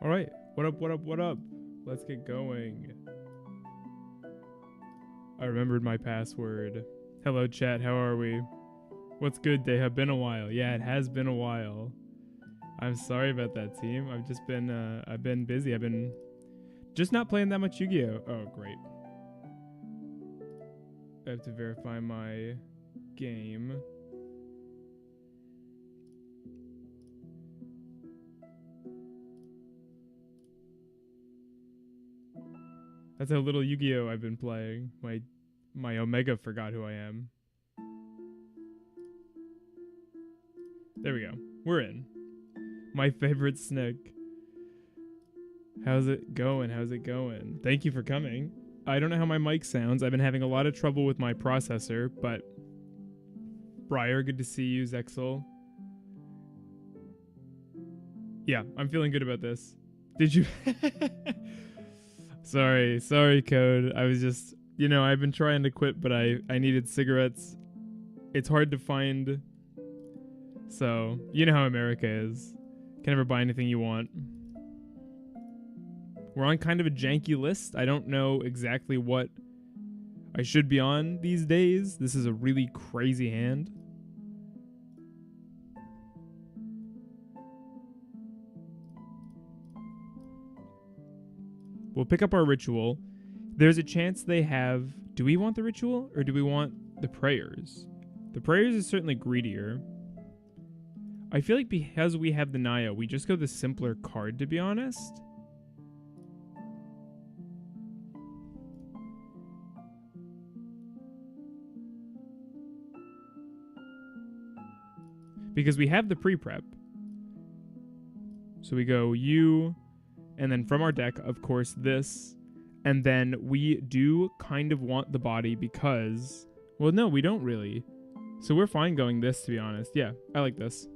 All right. What up, what up, what up? Let's get going. I remembered my password. Hello, chat. How are we? What's good? They have been a while. Yeah, it has been a while. I'm sorry about that, team. I've just been, I've been busy. I've been just not playing that much Yu-Gi-Oh. Oh, great. I have to verify my game. That's how little Yu-Gi-Oh I've been playing. My Omega forgot who I am. There we go. We're in. My favorite Snick. How's it going? How's it going? Thank you for coming. I don't know how my mic sounds. I've been having a lot of trouble with my processor, but Briar, good to see you. Zexel. Yeah, I'm feeling good about this. Did you? Sorry, Code. I was just, I've been trying to quit, but I needed cigarettes. It's hard to find. So, you know how America is. Can never buy anything you want. We're on kind of a janky list. I don't know exactly what I should be on these days. This is a really crazy hand. We'll pick up our ritual. There's a chance they have... Do we want the ritual or do we want the prayers? The prayers is certainly greedier. I feel like because we have the Naya, we just go the simpler card, to be honest. Because we have the pre-prep. So we go you, and then from our deck, of course, this. And then we do kind of want the body because... Well, no, we don't really. So we're fine going this, to be honest. Yeah, I like this.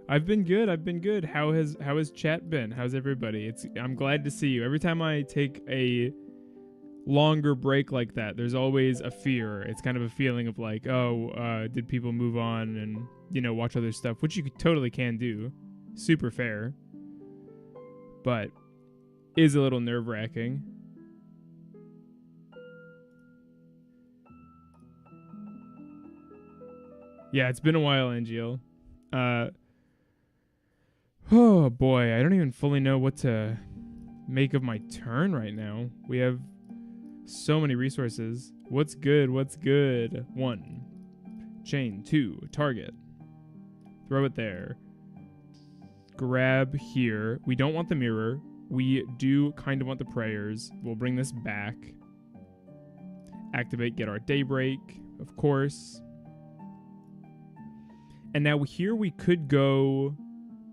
I've been good. How has chat been? How's everybody? I'm glad to see you. Every time I take a longer break like that, there's always a fear. It's kind of a feeling of like, did people move on and, watch other stuff, which you totally can do. Super fair. But is a little nerve-wracking. Yeah, it's been a while, Angeal. Oh boy, I don't even fully know what to make of my turn right now. We have so many resources. What's good? 1. Chain. 2. Target. Throw it there. Grab here. We don't want the mirror. We do kind of want the prayers. We'll bring this back. Activate, get our daybreak, of course. And now here we could go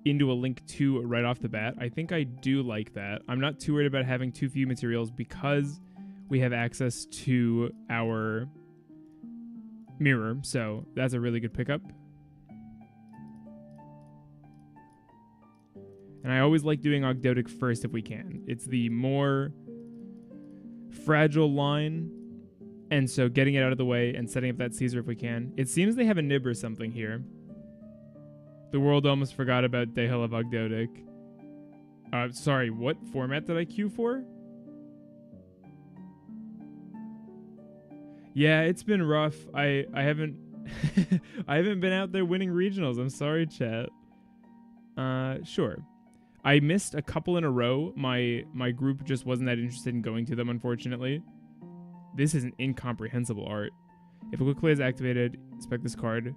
into a link 2 right off the bat. I think I do like that. I'm not too worried about having too few materials because we have access to our mirror. So that's a really good pickup. And I always like doing Ogdoadic first if we can. It's the more fragile line. And so getting it out of the way and setting up that Caesar if we can. It seems they have a nib or something here. The world almost forgot about Dehel of Ogdoadic. Sorry, what format did I queue for? Yeah, it's been rough. I haven't I haven't been out there winning regionals. I'm sorry, chat. Sure. I missed a couple in a row. My group just wasn't that interested in going to them, unfortunately. This is an incomprehensible art. If a quick play is activated, inspect this card,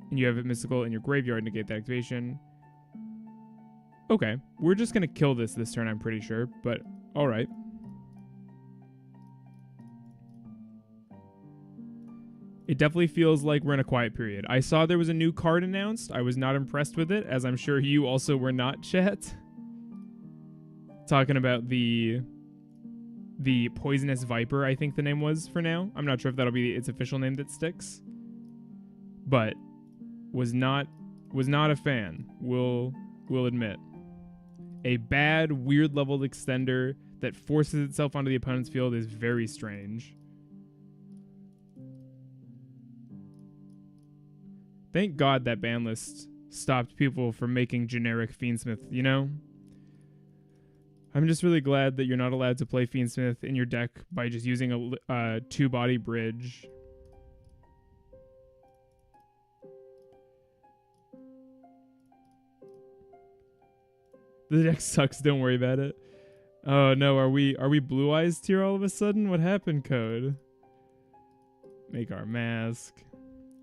and you have it mystical in your graveyard, negate the activation. Okay, we're just going to kill this turn, I'm pretty sure, but alright. It definitely feels like we're in a quiet period. I saw there was a new card announced. I was not impressed with it, as I'm sure you also were not, chat. Talking about the Poisonous Viper, I think the name was for now. I'm not sure if that'll be its official name that sticks. But was not a fan, we'll admit. A bad, weird leveled extender that forces itself onto the opponent's field is very strange. Thank God that ban list stopped people from making generic Fiendsmith, you know? I'm just really glad that you're not allowed to play Fiendsmith in your deck by just using a 2-body bridge. The deck sucks, don't worry about it. Oh no, are we blue eyes here all of a sudden? What happened, Code? Make our mask.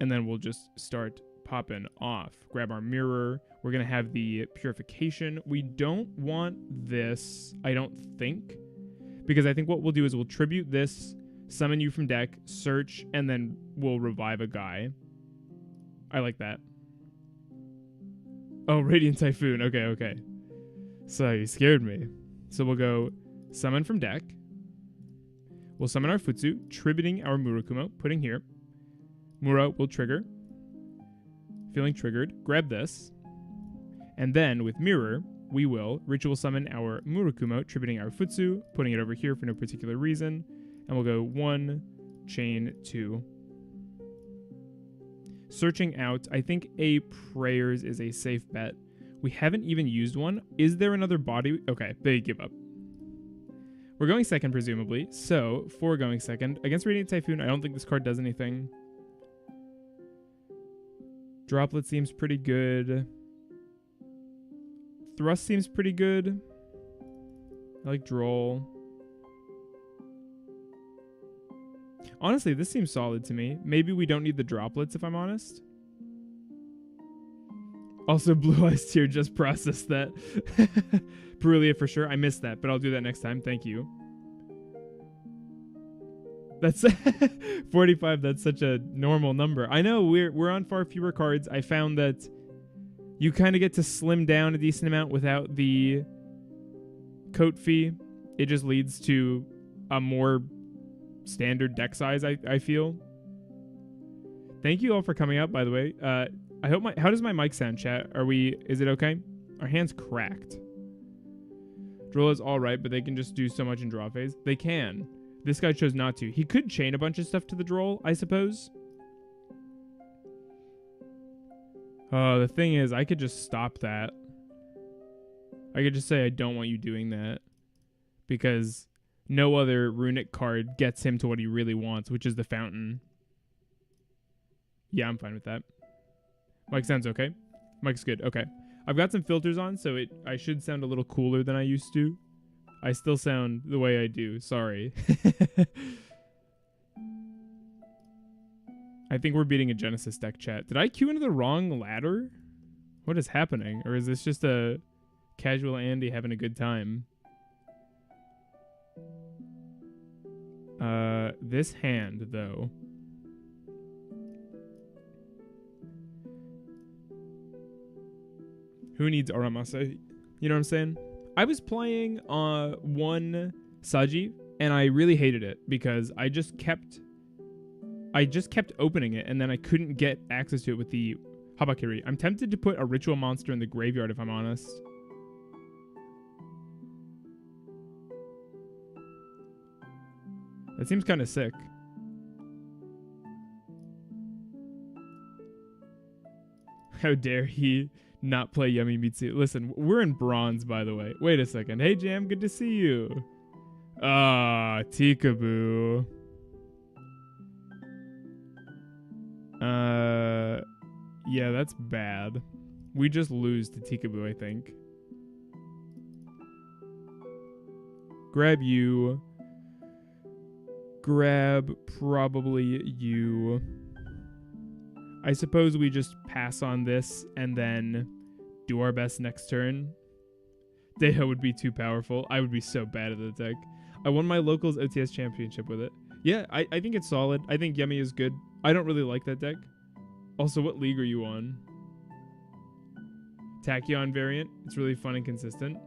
And then we'll just start popping off. Grab our mirror. We're going to have the purification. We don't want this, I don't think. Because I think what we'll do is we'll tribute this, summon you from deck, search, and then we'll revive a guy. I like that. Oh, Radiant Typhoon. Okay, okay. So you scared me. So we'll go summon from deck. We'll summon our Futsu, tributing our Murakumo, putting here. Mura will trigger. Feeling triggered. Grab this. And then with Mirror, we will ritual summon our Murakumo, tributing our Futsu, putting it over here for no particular reason. And we'll go 1, chain 2. Searching out, I think a Prayers is a safe bet. We haven't even used one. Is there another body? Okay, they give up. We're going second, presumably. So, for going second, against Radiant Typhoon, I don't think this card does anything. Droplet seems pretty good. Thrust seems pretty good. I like Droll. Honestly, this seems solid to me. Maybe we don't need the droplets, if I'm honest. Also, Blue Eyes Tier just processed that. Perulia for sure. I missed that, but I'll do that next time. Thank you. That's 45. That's such a normal number. I know we're on far fewer cards. I found that you kind of get to slim down a decent amount without the coat fee. It just leads to a more standard deck size, I feel. Thank you all for coming out, by the way. I hope how does my mic sound, chat? Is it okay? Our hand's cracked. Droll is alright, but they can just do so much in draw phase. They can. This guy chose not to. He could chain a bunch of stuff to the Droll, I suppose. The thing is, I could just stop that. I could just say I don't want you doing that. Because no other runic card gets him to what he really wants, which is the fountain. Yeah, I'm fine with that. Mic sounds okay. Mic's good. Okay. I've got some filters on, so I should sound a little cooler than I used to. I still sound the way I do. Sorry. I think we're beating a Genesis deck, chat. Did I queue into the wrong ladder? What is happening? Or is this just a casual Andy having a good time? This hand, though. Who needs Aramasa? You know what I'm saying? I was playing one Saji, and I really hated it because I just kept opening it, and then I couldn't get access to it with the Habakiri. I'm tempted to put a ritual monster in the graveyard, if I'm honest. That seems kind of sick. How dare he not play Yummy Mitsu? Listen, we're in bronze, by the way. Wait a second. Hey, Jam, good to see you. Ah, Tikaboo. Yeah, that's bad. We just lose to Tikaboo, I think. Grab you. Grab probably you. I suppose we just pass on this and then do our best next turn. Deha would be too powerful. I would be so bad at the deck. I won my locals OTS championship with it. Yeah, I think it's solid. I think Yummy is good. I don't really like that deck. Also, what league are you on? Tachyon variant. It's really fun and consistent.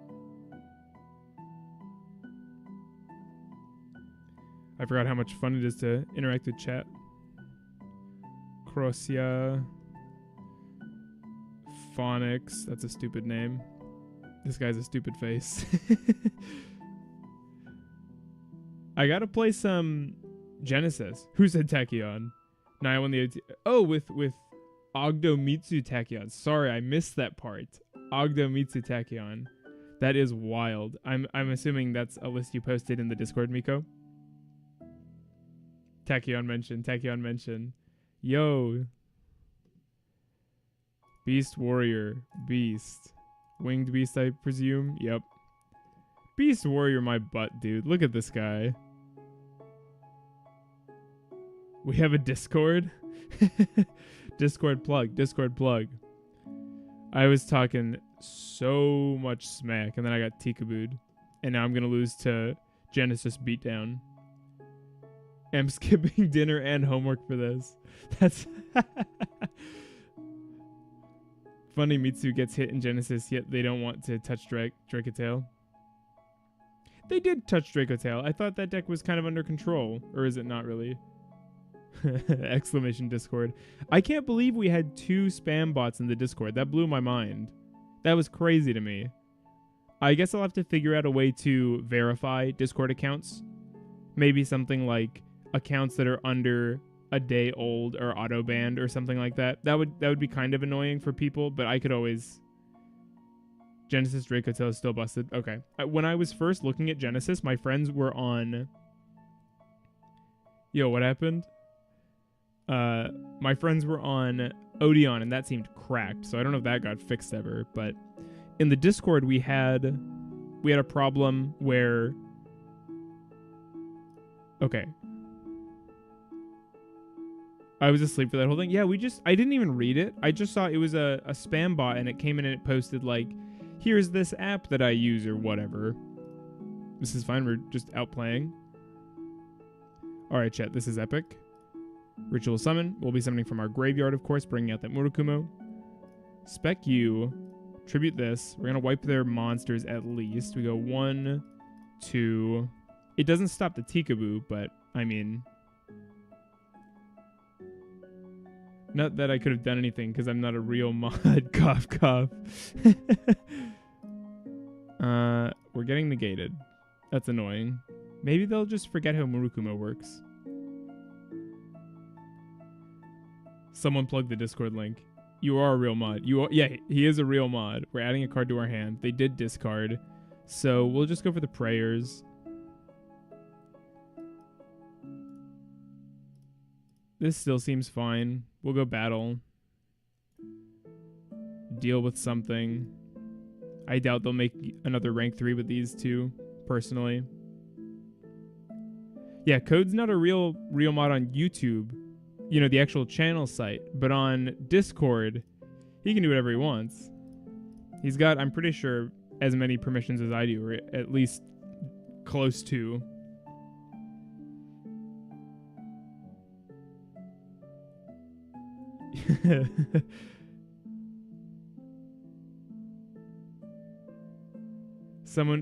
I forgot how much fun it is to interact with chat. Crossia. Phonics. That's a stupid name. This guy's a stupid face. I gotta play some Genesis. Who said Tachyon? No, I won the OT. Oh, with Ogdomitsu Tachyon. Sorry, I missed that part. Ogdomitsu Tachyon. That is wild. I'm assuming that's a list you posted in the Discord, Miko. Tachyon mention. Yo. Beast Warrior. Beast. Winged Beast, I presume. Yep. Beast Warrior my butt, dude. Look at this guy. We have a Discord? Discord plug. I was talking so much smack, and then I got Tikabooed. And now I'm going to lose to Genesis Beatdown. I'm skipping dinner and homework for this. That's... Funny Mitsu gets hit in Genesis, yet they don't want to touch Dracotale. They did touch Dracotale. I thought that deck was kind of under control. Or is it not really? Exclamation Discord. I can't believe we had 2 spam bots in the Discord. That blew my mind. That was crazy to me. I guess I'll have to figure out a way to verify Discord accounts. Maybe something like accounts that are under a day old or auto banned or something like that. That would be kind of annoying for people, but I could always... Genesis Dracotale is still busted. Okay. When I was first looking at Genesis, my friends were on... Yo, what happened? My friends were on Odeon, and that seemed cracked, so I don't know if that got fixed ever, but in the Discord we had a problem where... Okay. I was asleep for that whole thing. Yeah, I didn't even read it. I just saw it was a spam bot, and it came in and it posted, like, here's this app that I use, or whatever. This is fine, we're just out playing. Alright, chat, this is epic. Ritual Summon. We'll be summoning from our graveyard, of course, bringing out that Murakumo. Spec you. Tribute this. We're going to wipe their monsters at least. We go 1, 2. It doesn't stop the Tikaboo, but, I mean... Not that I could have done anything, because I'm not a real mod. Cough, cough. We're getting negated. That's annoying. Maybe they'll just forget how Murakumo works. Someone plug the Discord link. You are a real mod. Yeah, he is a real mod. We're adding a card to our hand. They did discard. So we'll just go for the prayers. This still seems fine. We'll go battle. Deal with something. I doubt they'll make another rank 3 with these two, personally. Yeah, Code's not a real mod on YouTube. You know, the actual channel site. But on Discord, he can do whatever he wants. He's got, I'm pretty sure, as many permissions as I do, or at least close to.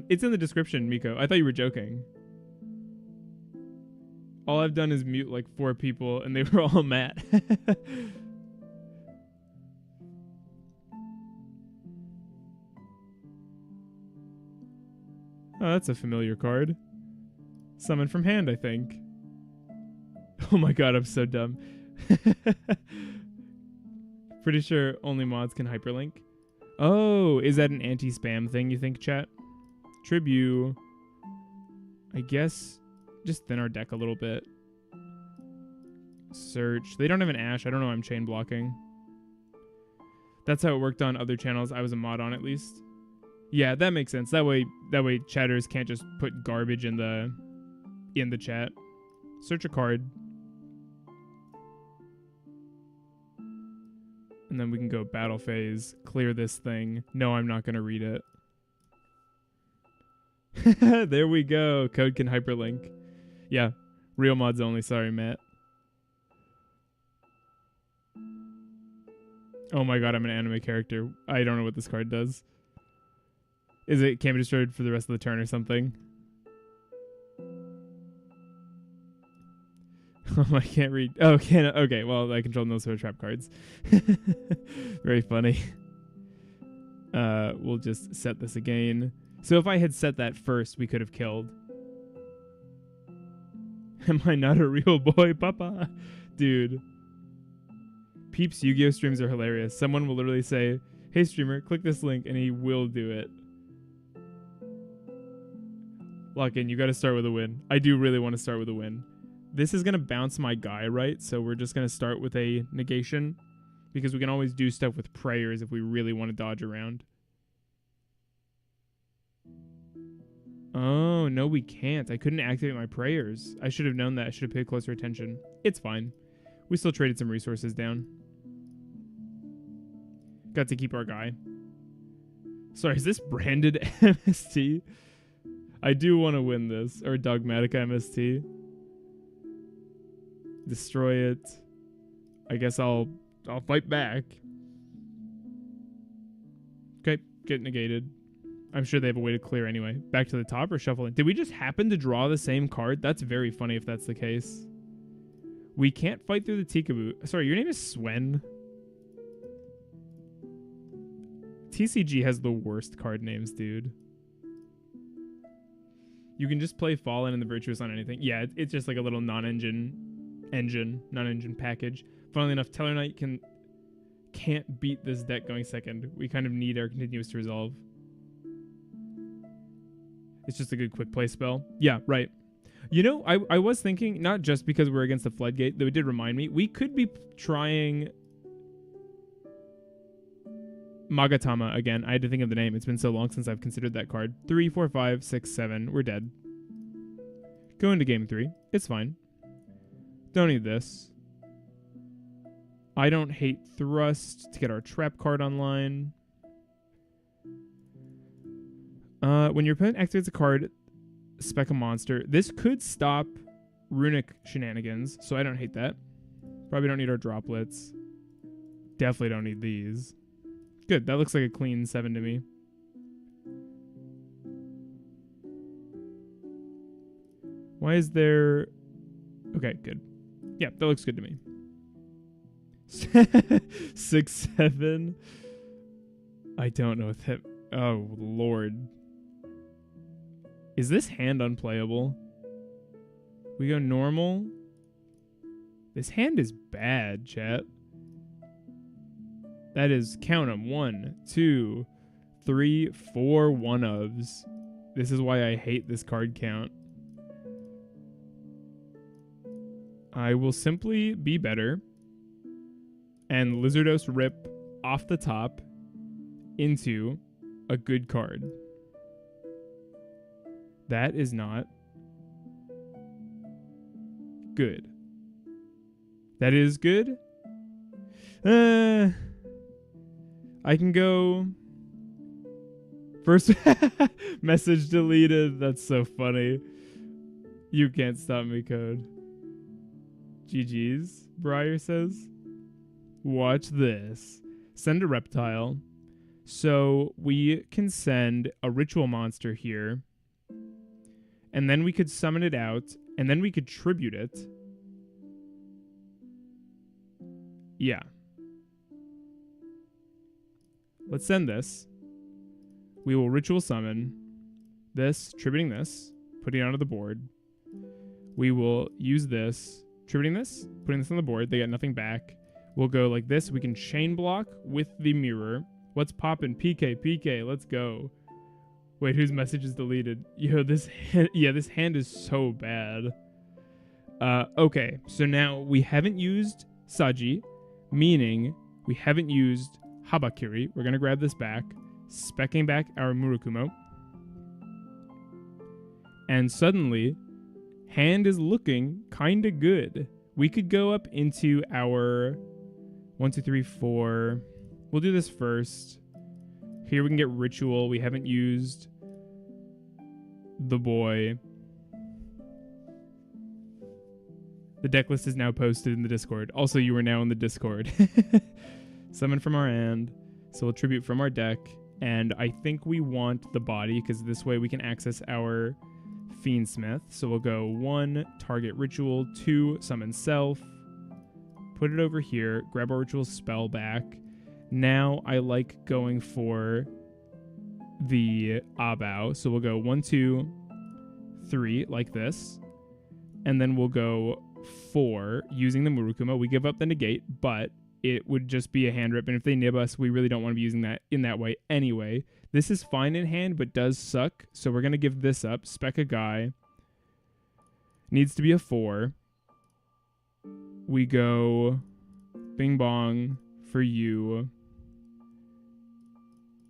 It's in the description, Miko. I thought you were joking. All I've done is mute like 4 people, and they were all mad. Oh, that's a familiar card. Summon from hand, I think. Oh my god, I'm so dumb. Pretty sure only mods can hyperlink. Oh, is that an anti-spam thing, you think, chat? Tribute. I guess just thin our deck a little bit. Search. They don't have an Ash. I don't know why I'm chain blocking. That's how it worked on other channels I was a mod on, at least. Yeah, that makes sense. That way chatters can't just put garbage in the chat. Search a card. And then we can go battle phase, clear this thing. No, I'm not going to read it. There we go. Code can hyperlink. Yeah, real mods only. Sorry, Matt. Oh my god, I'm an anime character. I don't know what this card does. Is it can't be destroyed for the rest of the turn or something? Oh, I can't read. Oh, okay, well, I control no sort of trap cards. Very funny. We'll just set this again. So if I had set that first, we could have killed. Am I not a real boy, Papa? Dude. Peeps Yu-Gi-Oh streams are hilarious. Someone will literally say, hey streamer, click this link, and he will do it. Lock in, you gotta start with a win. I do really want to start with a win. This is gonna bounce my guy, right? So we're just gonna start with a negation, because we can always do stuff with prayers if we really want to dodge around. Oh, no, we can't. I couldn't activate my prayers. I should have known that. I should have paid closer attention. It's fine. We still traded some resources down. Got to keep our guy. Sorry, is this branded MST? I do want to win this. Or Dogmatic MST. Destroy it. I guess I'll fight back. Okay, get negated. I'm sure they have a way to clear anyway. Back to the top or shuffle in? Did we just happen to draw the same card? That's very funny if that's the case. We can't fight through the Tikaboo. Sorry, your name is Swen? TCG has the worst card names, dude. You can just play Fallen and the Virtuous on anything. Yeah, it's just like a little non-engine package. Funnily enough, Teller Knight can't beat this deck going second. We kind of need our Continuous to resolve. It's just a good quick play spell. Yeah, right. You know, I was thinking, not just because we're against the Floodgate, though it did remind me, we could be trying Magatama again. I had to think of the name. It's been so long since I've considered that card. 3, 4, 5, 6, 7. We're dead. Go into game 3. It's fine. Don't need this. I don't hate Thrust to get our trap card online. When your opponent activates a card, spec a monster. This could stop runic shenanigans, so I don't hate that. Probably don't need our droplets. Definitely don't need these. Good, that looks like a clean 7 to me. Why is there... Okay, good. Yeah, that looks good to me. 6, 7. I don't know if that... Oh, Lord. Is this hand unplayable? We go normal. This hand is bad, chat. That is, count them. 1, 2, 3, 4 one-ofs. This is why I hate this card count. I will simply be better and Lizardos rip off the top into a good card. That is not good. That is good. I can go first. Message deleted. That's so funny. You can't stop me, code. GG's, Briar says. Watch this. Send a reptile. So we can send a ritual monster here. And then we could summon it out. And then we could tribute it. Yeah. Let's send this. We will ritual summon this, tributing this, putting it onto the board. We will use this, tributing this, putting this on the board. They get nothing back. We'll go like this. We can chain block with the mirror. What's poppin'? PK, let's go. Wait, whose message is deleted? Yo, this hand is so bad. Okay, so now we haven't used Saji, meaning we haven't used Habakiri. We're going to grab this back, speccing back our Murakumo. And suddenly, hand is looking kind of good. We could go up into our 1, 2, 3, 4. We'll do this first. Here we can get Ritual. We haven't used the boy. The deck list is now posted in the Discord. Also, you are now in the Discord. Summon from our hand. So we'll tribute from our deck. And I think we want the body, because this way we can access our Fiendsmith. So we'll go 1, target Ritual, 2, summon self. Put it over here. Grab our Ritual spell back. Now I like going for the Abao. So we'll go 1, 2, 3, like this. And then we'll go 4 using the Murakumo. We give up the negate, but it would just be a hand rip. And if they nib us, we really don't want to be using that in that way anyway. This is fine in hand, but does suck. So we're going to give this up. Spec a guy. Needs to be a 4. We go Bing Bong for you.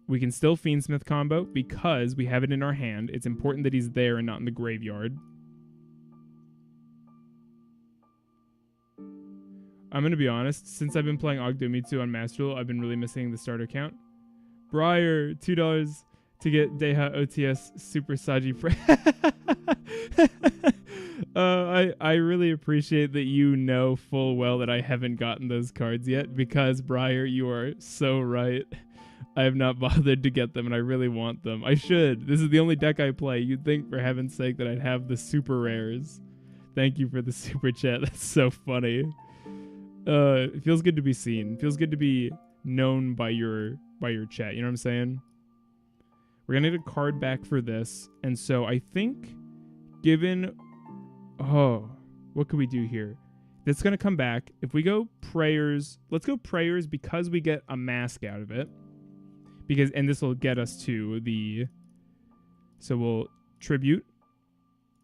We can still Fiendsmith combo because we have it in our hand. It's important that he's there and not in the graveyard. I'm going to be honest. Since I've been playing Ogdoadic on Master Duel, I've been really missing the starter count. Briar, $2 to get Deha OTS Super Saji. I really appreciate that you know full well that I haven't gotten those cards yet, because Briar, you are so right. I have not bothered to get them, and I really want them. I should. This is the only deck I play. You'd think, for heaven's sake, that I'd have the super rares. Thank you for the super chat. That's so funny. It feels good to be seen. It feels good to be known by your chat. You know what I'm saying? We're gonna get a card back for this, and so I think, given, what could we do here? That's gonna come back. If we go prayers, let's go prayers because we get a mask out of it. And this will get us to the. So we'll tribute.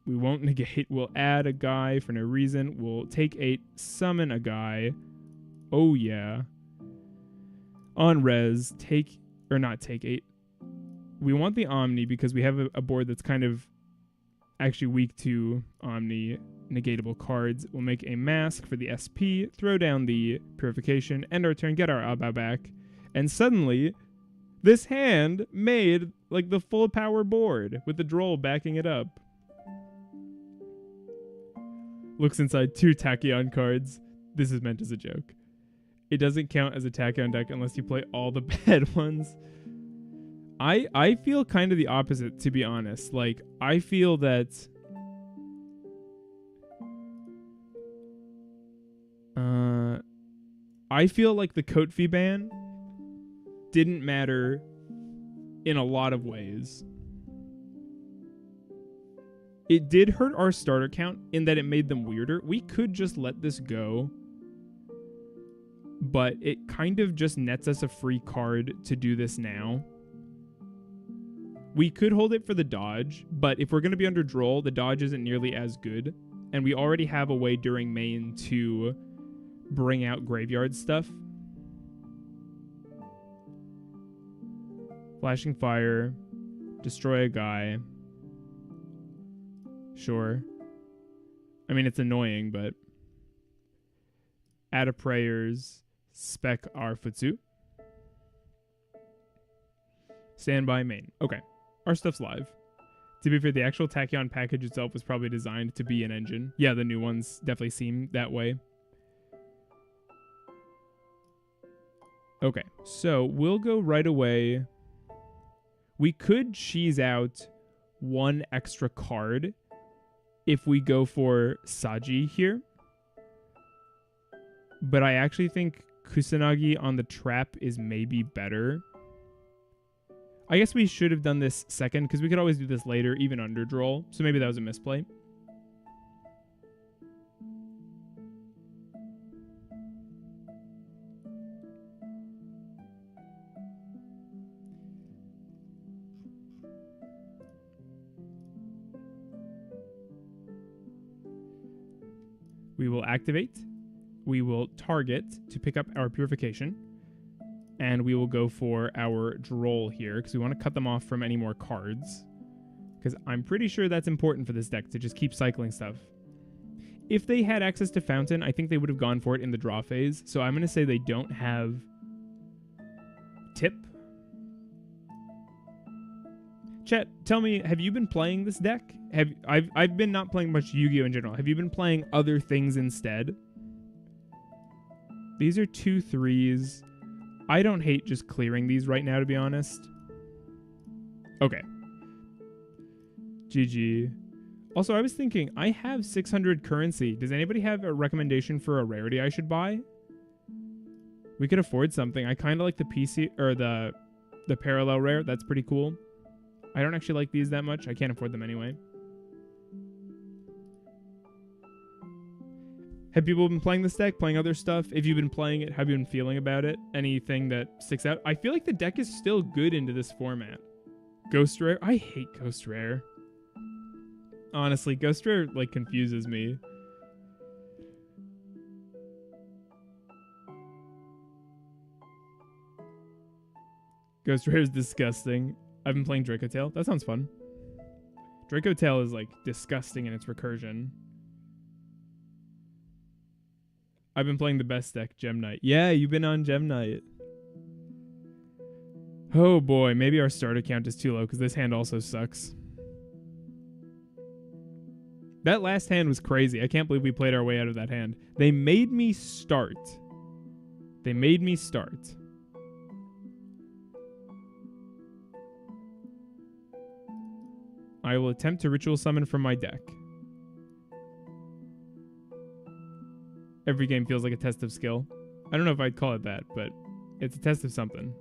We won't negate. We'll add a guy for no reason. We'll take 8, summon a guy. Oh yeah. On res, not take 8. We want the Omni because we have a board that's kind of actually weak to Omni negatable cards. We'll make a mask for the SP, throw down the purification, end our turn, get our Abao back, and suddenly this hand made like the full power board with the Droll backing it up. Looks inside 2 Tachyon cards. This is meant as a joke. It doesn't count as a Tachyon deck unless you play all the bad ones. I feel kind of the opposite, to be honest. Like, I feel that I feel like the Kotfi ban didn't matter in a lot of ways. It did hurt our starter count in that it made them weirder. We could just let this go, but it kind of just nets us a free card to do this now. We could hold it for the dodge, but if we're going to be under Droll, the dodge isn't nearly as good, and we already have a way during main to bring out graveyard stuff. Flashing Fire, destroy a guy. Sure. I mean, it's annoying, but add a prayers, spec our Futsu. Standby main. Okay. Our stuff's live. To be fair, the actual Tachyon package itself was probably designed to be an engine. Yeah, the new ones definitely seem that way. Okay, so we'll go right away. We could cheese out 1 extra card if we go for Saji here. But I actually think Kusanagi on the trap is maybe better. I guess we should have done this second, because we could always do this later, even under Droll. So maybe that was a misplay. We will activate. We will target to pick up our purification. And we will go for our Droll here, because we want to cut them off from any more cards. Because I'm pretty sure that's important for this deck, to just keep cycling stuff. If they had access to Fountain, I think they would have gone for it in the draw phase. So I'm going to say they don't have Tip. Chat, tell me, have you been playing this deck? I've been not playing much Yu-Gi-Oh! In general. Have you been playing other things instead? These are 2 3s. I don't hate just clearing these right now, to be honest. Okay. GG. Also, I was thinking, I have 600 currency. Does anybody have a recommendation for a rarity I should buy? We could afford something. I kind of like the PC, or the parallel rare. That's pretty cool. I don't actually like these that much. I can't afford them anyway. Have people been playing this deck, playing other stuff? If you've been playing it, how have you been feeling about it? Anything that sticks out? I feel like the deck is still good into this format. Ghost Rare? I hate Ghost Rare. Honestly, Ghost Rare, like, confuses me. Ghost Rare is disgusting. I've been playing Draco Tail. That sounds fun. Draco Tail is, like, disgusting in its recursion. I've been playing the best deck, Gem Knight. Yeah, you've been on Gem Knight. Oh boy, maybe our starter count is too low because this hand also sucks. That last hand was crazy. I can't believe we played our way out of that hand. They made me start. They made me start. I will attempt to ritual summon from my deck. Every game feels like a test of skill. I don't know if I'd call it that, but it's a test of something.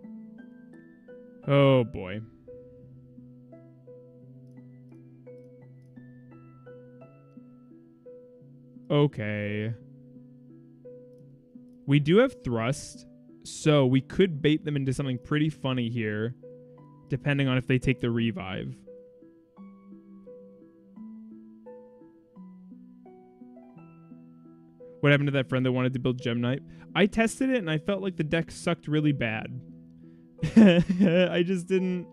Oh boy. Okay. We do have thrust, so we could bait them into something pretty funny here, depending on if they take the revive. What happened to that friend that wanted to build Gem Knight? I tested it and I felt like the deck sucked really bad. I didn't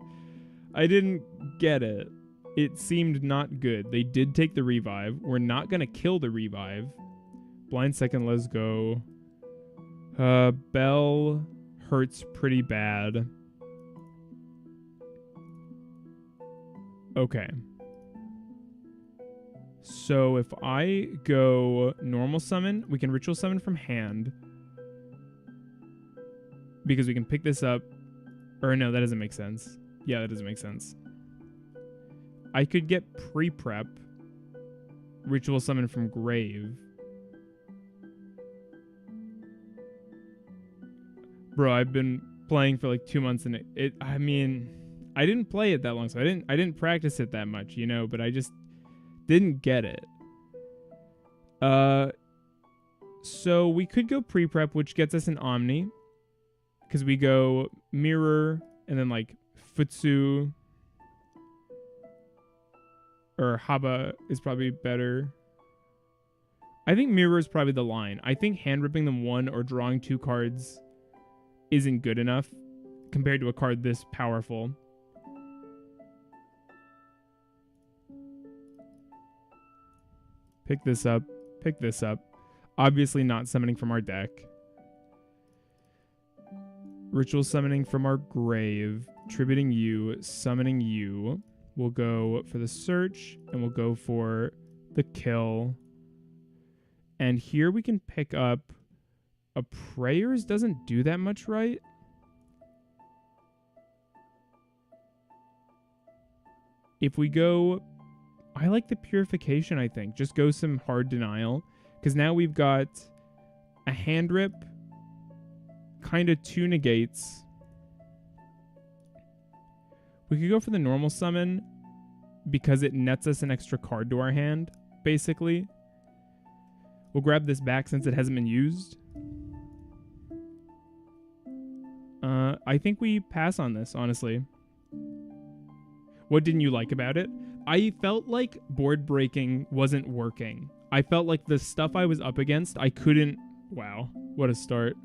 get it. It seemed not good. They did take the revive. We're not going to kill the revive. Blind second, let's go. Bell hurts pretty bad. Okay. So if I go normal summon, we can ritual summon from hand. Because we can pick this up. Or no, that doesn't make sense. Yeah, that doesn't make sense. I could get pre-prep. Ritual summon from grave. Bro, I've been playing for like 2 months and I mean, I didn't play it that long, so I didn't practice it that much, you know, but I just didn't get it. So we could go pre-prep, which gets us an Omni. Because we go Mirror, and then like Futsu. Or Haba is probably better. I think Mirror is probably the line. I think hand ripping them one or drawing 2 cards isn't good enough compared to a card this powerful. Pick this up. Pick this up. Obviously not summoning from our deck. Ritual summoning from our grave. Tributing you. Summoning you. We'll go for the search. And we'll go for the kill. And here we can pick up a prayers. Doesn't do that much, right? If we go... I like the purification, I think. Just go some hard denial. Because now we've got a hand rip. Kind of 2 negates. We could go for the normal summon. Because it nets us an extra card to our hand, basically. We'll grab this back since it hasn't been used. I think we pass on this, honestly. What didn't you like about it? I felt like board breaking wasn't working. I felt like the stuff I was up against, I couldn't... Wow, what a start.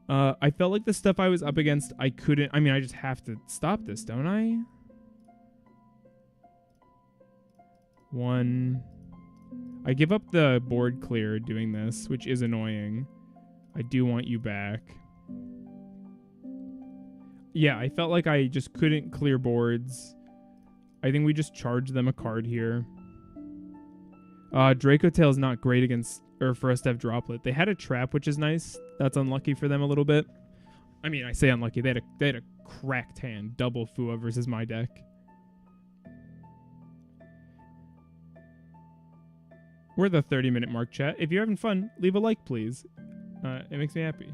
I felt like the stuff I was up against, I couldn't... I mean, I just have to stop this, don't I? 1... I give up the board clear doing this, which is annoying. I do want you back. Yeah, I felt like I just couldn't clear boards. I think we just charge them a card here. Draco Tail is not great against, or for us to have Droplet. They had a trap, which is nice. That's unlucky for them a little bit. I mean, I say unlucky. They had a cracked hand. Double Fua versus my deck. We're at the 30-minute mark, chat. If you're having fun, leave a like, please. It makes me happy.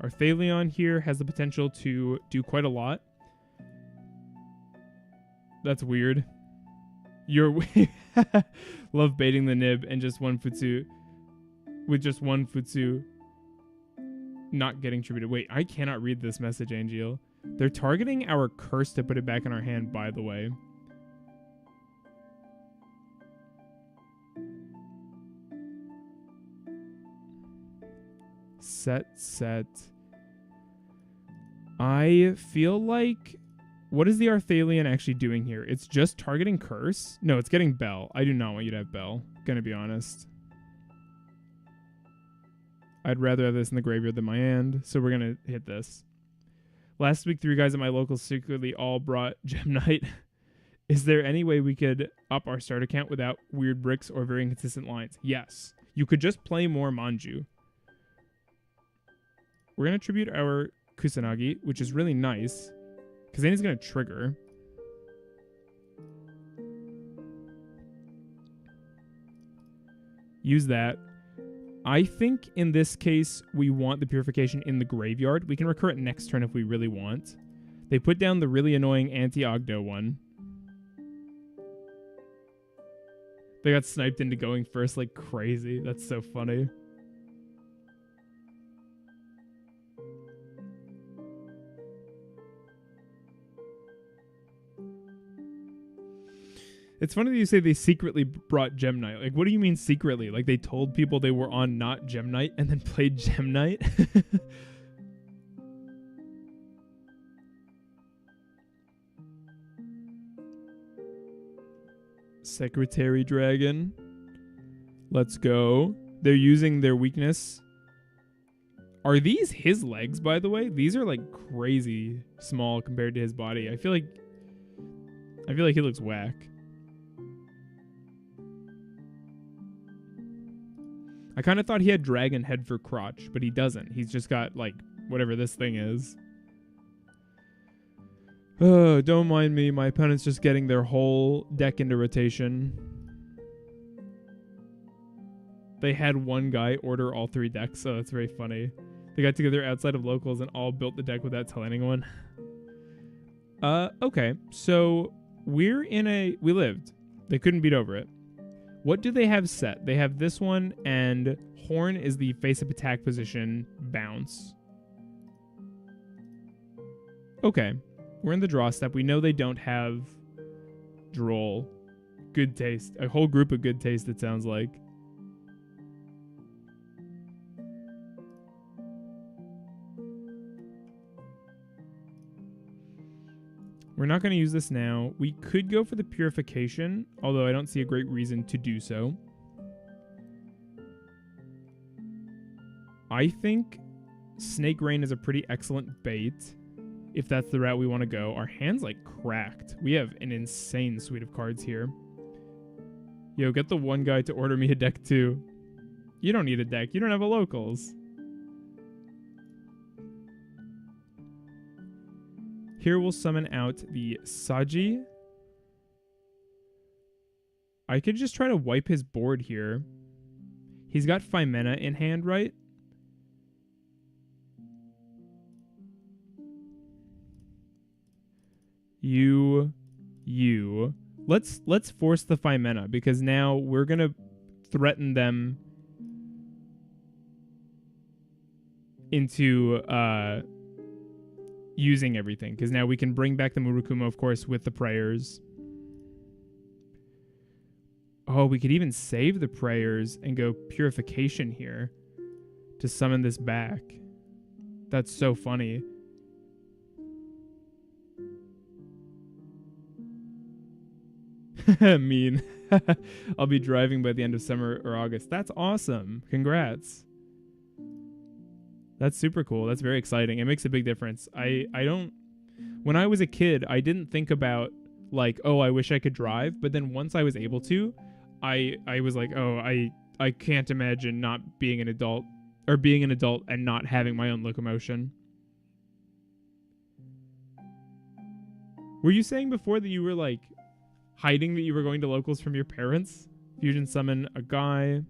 Our Thalion here has the potential to do quite a lot. That's weird. You're love baiting the nib and just one Futsu with just one Futsu not getting tributed. Wait, I cannot read this message, Angeal. They're targeting our curse to put it back in our hand, by the way. Set. I feel like... What is the Arthalion actually doing here? It's just targeting curse? No, it's getting Bell. I do not want you to have Bell. Gonna be honest. I'd rather have this in the graveyard than my hand, so we're gonna hit this. Last week, 3 guys at my local secretly all brought Gem Knight. Is there any way we could up our starter count without weird bricks or very inconsistent lines? Yes. You could just play more Manju. We're gonna tribute our Kusanagi, which is really nice, because then he's gonna trigger. Use that. I think in this case, we want the Purification in the graveyard. We can recur it next turn if we really want. They put down the really annoying anti-Ogdo one. They got sniped into going first like crazy. That's so funny. It's funny that you say they secretly brought Gem Knight. Like, what do you mean secretly? Like, they told people they were on not Gem Knight and then played Gem Knight? Secretary Dragon. Let's go. They're using their weakness. Are these his legs, by the way? These are, like, crazy small compared to his body. I feel like he looks whack. I kind of thought he had dragon head for crotch, but he doesn't. He's just got, like, whatever this thing is. Oh, don't mind me. My opponent's just getting their whole deck into rotation. They had one guy order all 3 decks, so that's very funny. They got together outside of locals and all built the deck without telling anyone. Okay. So, we lived. They couldn't beat over it. What do they have set? They have this one, and Horn is the face-up attack position, bounce. Okay. We're in the draw step. We know they don't have Droll. Good taste. A whole group of good taste, it sounds like. We're not going to use this now. We could go for the Purification, although I don't see a great reason to do so. I think Snake Rain is a pretty excellent bait, if that's the route we want to go. Our hand's, like, cracked. We have an insane suite of cards here. Yo, get the one guy to order me a deck, too. You don't need a deck. You don't have a locals. Here we'll summon out the Saji. I could just try to wipe his board here. He's got Phimena in hand, right? You. Let's force the Phimena, because now we're gonna threaten them into using everything, because now we can bring back the Murakuma, of course, with the prayers. Oh, we could even save the prayers and go Purification here to summon this back. That's so funny. Mean. I'll be driving by the end of summer or August. That's awesome. Congrats. That's super cool. That's very exciting. It makes a big difference. When I was a kid, I didn't think about, like, oh, I wish I could drive. But then once I was able to, I was like, oh, I can't imagine not being an adult, or being an adult and not having my own locomotion. Were you saying before that you were, like, hiding that you were going to locals from your parents? Fusion summon a guy.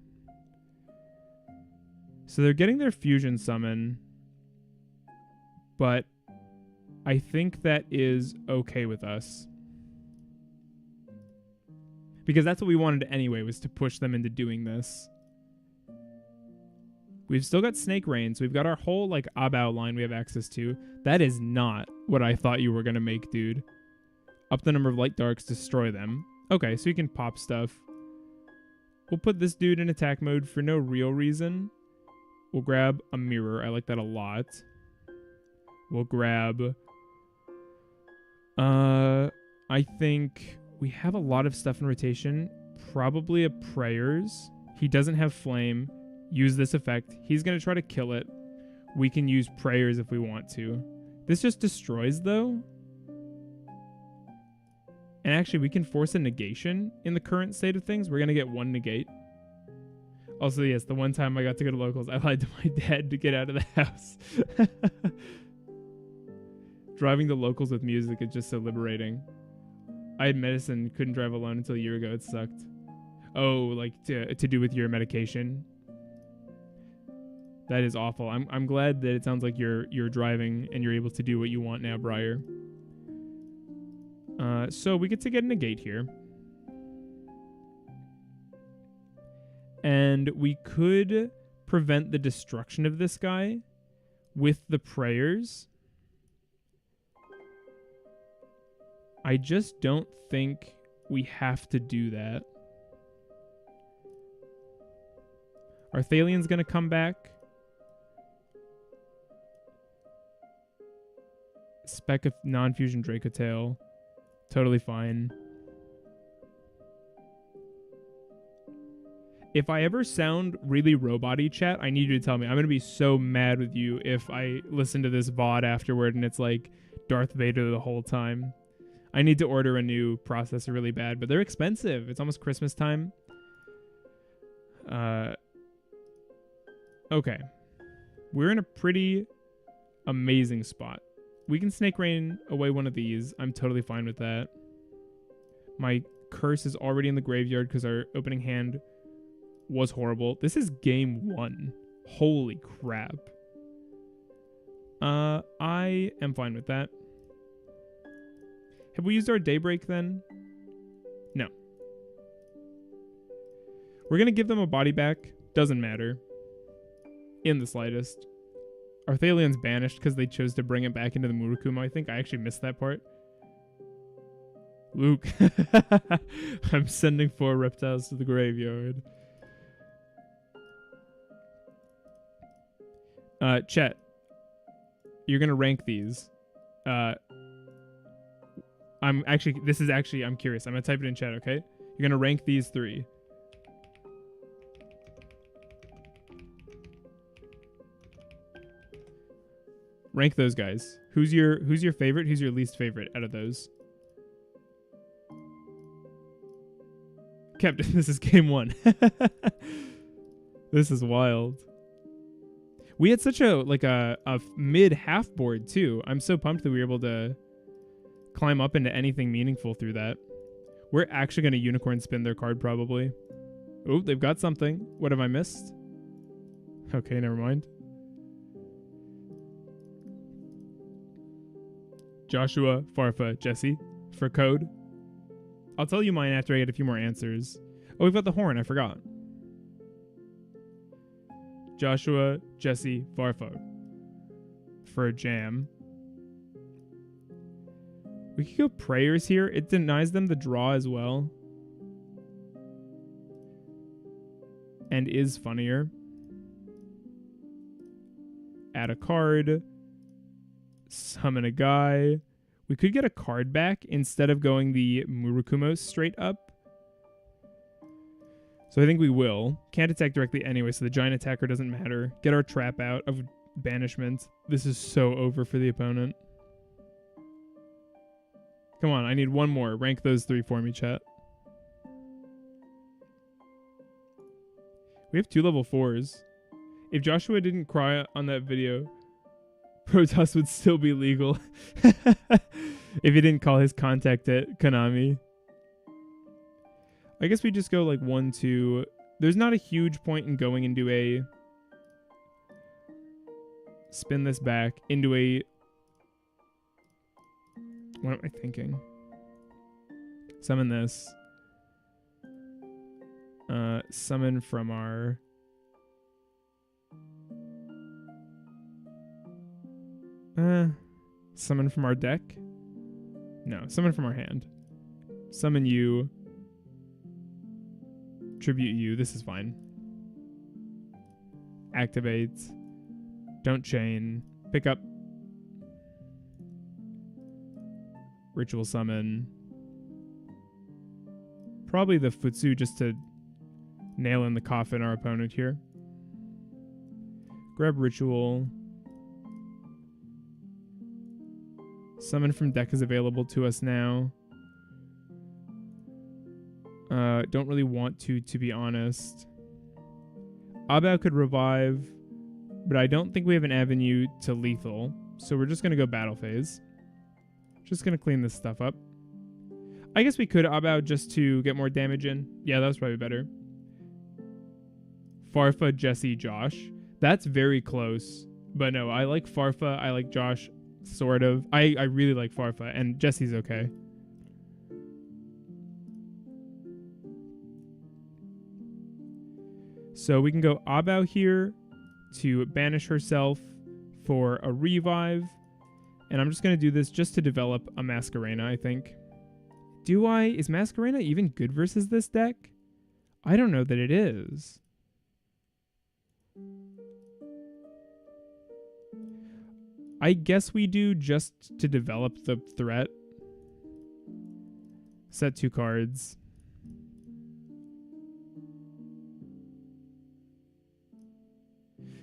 So they're getting their fusion summon. but I think that is okay with us. Because that's what we wanted anyway, was to push them into doing this. We've still got Snake Rain, so we've got our whole, like, Abao line we have access to. That is not what I thought you were going to make, dude. Up the number of Light Darks, destroy them. Okay, so you can pop stuff. We'll put this dude in attack mode for no real reason. We'll grab a mirror. I like that a lot. We'll grab... I think we have a lot of stuff in rotation. Probably a Prayers. He doesn't have Flame. Use this effect. He's going to try to kill it. We can use Prayers if we want to. This just destroys, though. And actually, we can force a negation in the current state of things. We're going to get one negate. Also, yes, the one time I got to go to locals, I lied to my dad to get out of the house. Driving to locals with music is just so liberating. I had medicine, couldn't drive alone until a year ago. It sucked. Oh, like to do with your medication. That is awful. I'm glad that it sounds like you're driving and you're able to do what you want now, Briar. So we get to get a negate here. And we could prevent the destruction of this guy with the Prayers. I just don't think we have to do that. Our Thalion's going to come back. Spec of non-fusion Dracotail. Totally fine. If I ever sound really robot-y, chat, I need you to tell me. I'm going to be so mad with you if I listen to this VOD afterward and it's like Darth Vader the whole time. I need to order a new processor really bad, but they're expensive. It's almost Christmas time. Okay. We're in a pretty amazing spot. We can Snake Rain away one of these. I'm totally fine with that. My curse is already in the graveyard because our opening hand was horrible. This is game 1. Holy crap. I am fine with that. Have we used our Daybreak then? No. We're going to give them a body back. Doesn't matter. In the slightest. Our Thalion's banished because they chose to bring it back into the Murakumo. I think I actually missed that part. Luke. I'm sending 4 reptiles to the graveyard. Chet. You're going to rank these. I'm curious. I'm going to type it in chat, okay? You're going to rank these 3. Rank those guys. Who's your favorite? Who's your least favorite out of those? Captain, this is game 1. This is wild. We had such a mid half board too. I'm so pumped that we were able to climb up into anything meaningful through that. We're actually going to unicorn spin their card probably. Oh, they've got something. What have I missed? Okay, never mind. Joshua, Farfa, Jesse for code. I'll tell you mine after I get a few more answers. Oh, we've got the horn. I forgot. Joshua, Jesse, Farfa for a jam. We could go Prayers here. It denies them the draw as well. And is funnier. Add a card. Summon a guy. We could get a card back instead of going the Murakumo straight up. So I think we will. Can't attack directly anyway, so the giant attacker doesn't matter. Get our trap out of banishment. This is so over for the opponent. Come on, I need one more. Rank those 3 for me, chat. We have 2 level 4s. If Joshua didn't cry on that video, Protoss would still be legal. If he didn't call his contact at Konami. I guess we just go like 1, 2. There's not a huge point in going into a... Spin this back into a What am I thinking? Summon this. Summon from our... summon from our deck? No, summon from our hand. Summon you. Tribute you. This is fine. Activate. Don't chain. Pick up. Ritual summon. Probably the Futsu just to nail in the coffin our opponent here. Grab ritual. Summon from deck is available to us now. Don't really want to be honest. Abao could revive, but I don't think we have an avenue to lethal, so we're just going to go battle phase. Just going to clean this stuff up. I guess we could Abao just to get more damage in. Yeah, that was probably better. Farfa, Jesse, Josh. That's very close. But no, I like Farfa. I like Josh, sort of. I really like Farfa, and Jesse's okay. So we can go Abao here to banish herself for a revive. And I'm just going to do this just to develop a Masquerena, I think. Do I? Is Masquerena even good versus this deck? I don't know that it is. I guess we do just to develop the threat. Set 2 cards.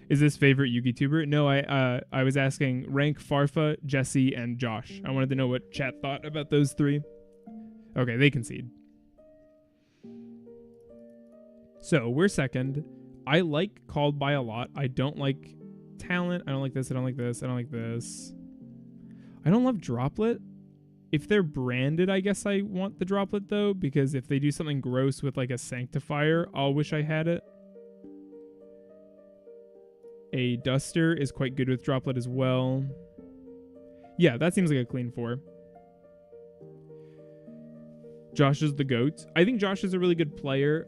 Is this favorite Yugi-tuber? No, I was asking rank Farfa, Jesse, and Josh. I wanted to know what chat thought about those 3. Okay, they concede. So, we're second. I like Called By a lot. I don't like Talent. I don't like this. I don't like this. I don't like this. I don't love Droplet. If they're branded, I guess I want the Droplet, though, because if they do something gross with, like, a Sanctifier, I'll wish I had it. A Duster is quite good with Droplet as well. Yeah, that seems like a clean 4. Josh is the GOAT. I think Josh is a really good player.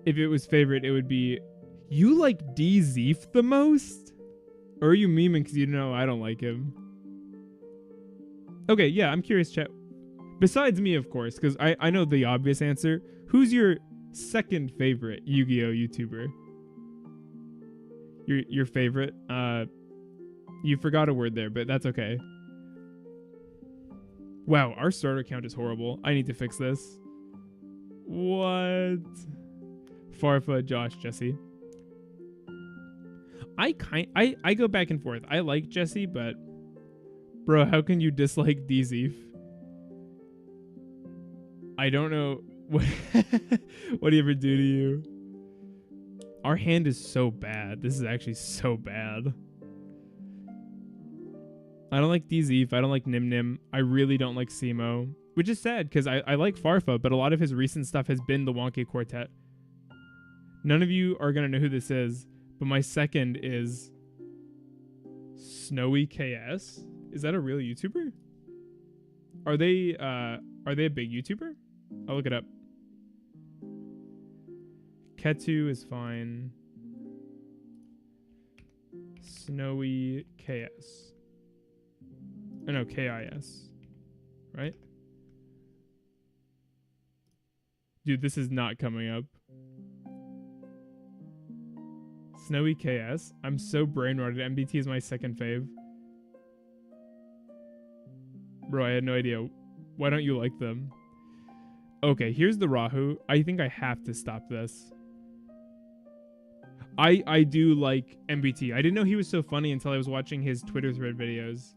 If it was favorite, it would be... You like D. Zeef the most? Or are you memeing because you know I don't like him? Okay, yeah, I'm curious, chat. Besides me, of course, because I know the obvious answer. Who's your second favorite Yu-Gi-Oh! YouTuber? Your favorite? You forgot a word there, but that's okay. Wow, our starter count is horrible. I need to fix this. What? Farfa, Josh, Jesse. I go back and forth. I like Jesse, but bro, how can you dislike DZeef? I don't know what what do you ever do to you? Our hand is so bad. This is actually so bad. I don't like DZeef. I don't like Nim Nim. I really don't like Simo, which is sad because I like Farfa, but a lot of his recent stuff has been the Wonky Quartet. None of you are going to know who this is, but my second is Snowy KS. Is that a real YouTuber? Are they a big YouTuber? I'll look it up. Ketu is fine. Snowy KS. Oh, no, KIS. Right? Dude, this is not coming up. Snowy KS. I'm so brain rotted. MBT is my second fave. Bro, I had no idea. Why don't you like them? Okay, here's the Rahu. I think I have to stop this. I do like MBT. I didn't know he was so funny until I was watching his Twitter thread videos.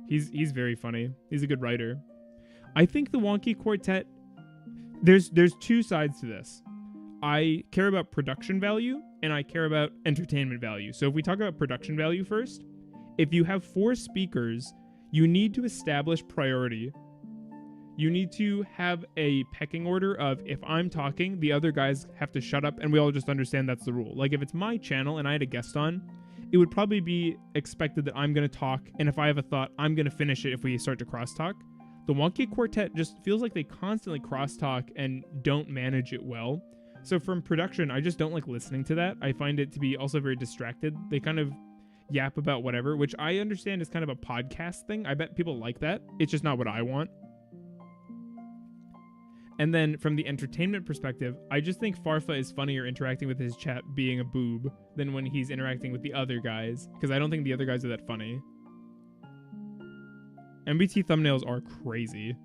He's very funny. He's a good writer. I think the Wonky Quartet, there's two sides to this. I care about production value and I care about entertainment value. So if we talk about production value first, if you have 4 speakers, you need to establish priority. You need to have a pecking order of if I'm talking, the other guys have to shut up and we all just understand that's the rule. Like if it's my channel and I had a guest on it would probably be expected that I'm going to talk, and if I have a thought, I'm going to finish it if we start to crosstalk. The Wonky Quartet just feels like they constantly crosstalk and don't manage it well. So from production, I just don't like listening to that. I find it to be also very distracted. They kind of yap about whatever, which I understand is kind of a podcast thing. I bet people like that. It's just not what I want. And then from the entertainment perspective, I just think Farfa is funnier interacting with his chat being a boob than when he's interacting with the other guys, because I don't think the other guys are that funny. MBT thumbnails are crazy.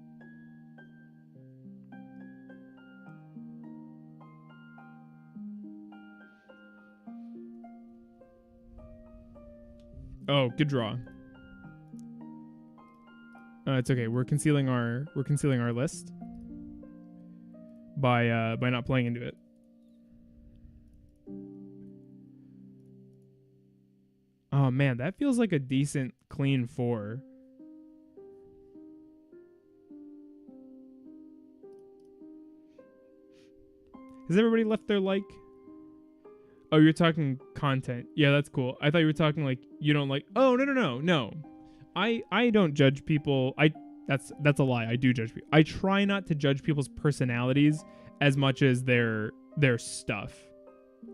Oh, good draw. It's okay. We're concealing our list by not playing into it. Oh man, that feels like a decent clean 4. Has everybody left their like? Oh, you're talking content. Yeah, that's cool. I thought you were talking like you don't like. Oh, no. I don't judge people. That's a lie. I do judge people. I try not to judge people's personalities as much as their stuff.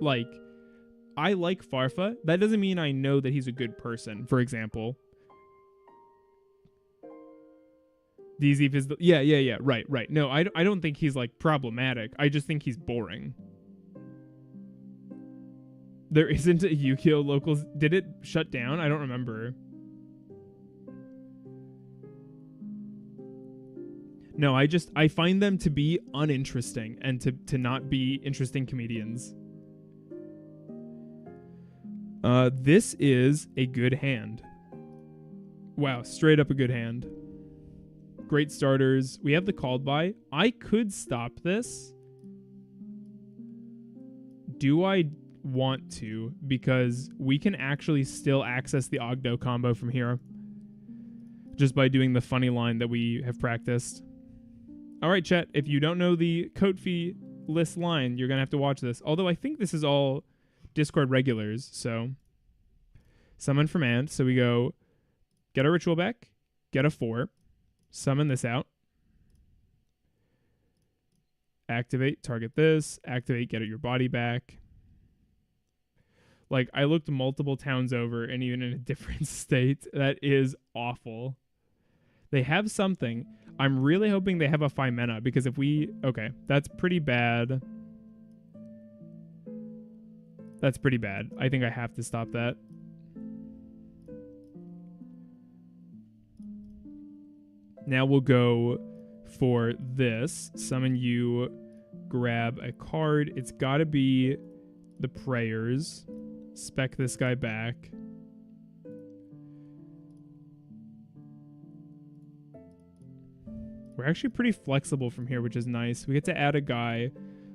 Like, I like Farfa. That doesn't mean I know that he's a good person, for example. DZ is yeah. Right. No, I don't think he's like problematic. I just think he's boring. There isn't a Yugioh locals. Did it shut down? I don't remember. No, I find them to be uninteresting and to not be interesting comedians. This is a good hand. Wow, straight up a good hand. Great starters. We have the called by. I could stop this. Do I want to? Because we can actually still access the Ogdo combo from here just by doing the funny line that we have practiced. All right, chat. If you don't know the Kofi list line, you're going to have to watch this. Although I think this is all Discord regulars. So summon from Ant. So we go get our ritual back, get a 4, summon this out, activate, target this, activate, get your body back. Like, I looked multiple towns over and even in a different state. That is awful. They have something. I'm really hoping they have a Phimena, because if we... Okay, that's pretty bad. That's pretty bad. I think I have to stop that. Now we'll go for this. Summon you, grab a card. It's got to be the Prayers. Spec this guy back. We're actually pretty flexible from here, which is nice. We get to add a guy.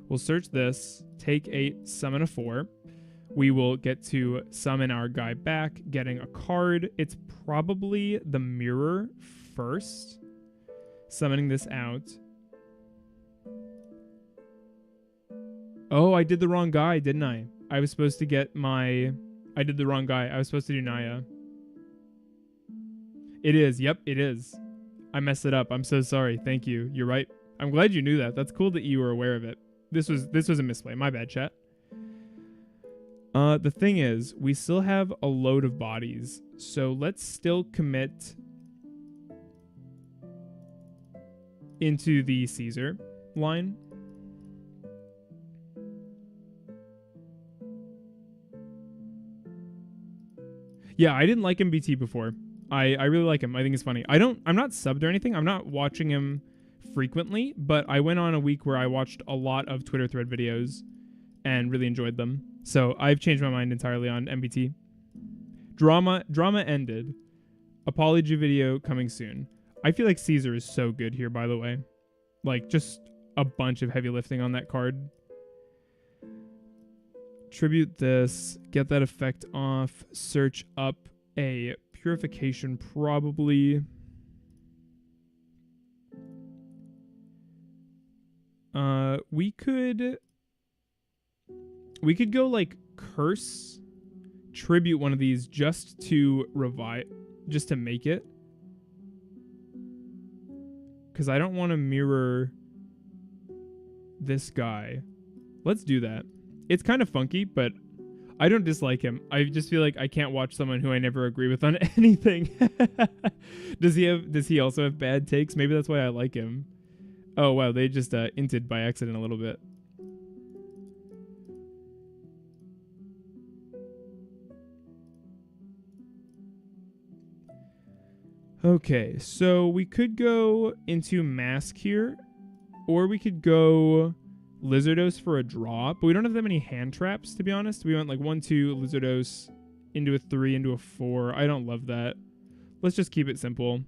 We'll search this, take 8, summon a 4. We will get to summon our guy back, getting a card. It's probably the Mirror first. Summoning this out. Oh, I did the wrong guy, didn't I? I was supposed to get my... I did the wrong guy. I was supposed to do Naya. It is. Yep, it is. I messed it up. I'm so sorry. Thank you. You're right. I'm glad you knew that. That's cool that you were aware of it. This was a misplay. My bad, chat. The thing is, we still have a load of bodies. So let's still commit into the Caesar line. Yeah, I didn't like MBT before. I really like him. I think he's funny. I'm not subbed or anything. I'm not watching him frequently, but I went on a week where I watched a lot of Twitter thread videos and really enjoyed them. So I've changed my mind entirely on MBT. Drama ended. Apology video coming soon. I feel like Caesar is so good here, by the way. Like, just a bunch of heavy lifting on that card. Tribute this. Get that effect off. Search up a purification, probably. We could go, like, curse tribute one of these just to just to make it. Because I don't want to mirror this guy. Let's do that. It's kind of funky, but I don't dislike him. I just feel like I can't watch someone who I never agree with on anything. Does he also have bad takes? Maybe that's why I like him. Oh wow, they just inted by accident a little bit. Okay, so we could go into Mask here, or we could go Lizardos for a draw, but we don't have that many hand traps, to be honest. We went like 1-2 Lizardos into a 3 into a 4. I don't love that. Let's just keep it simple.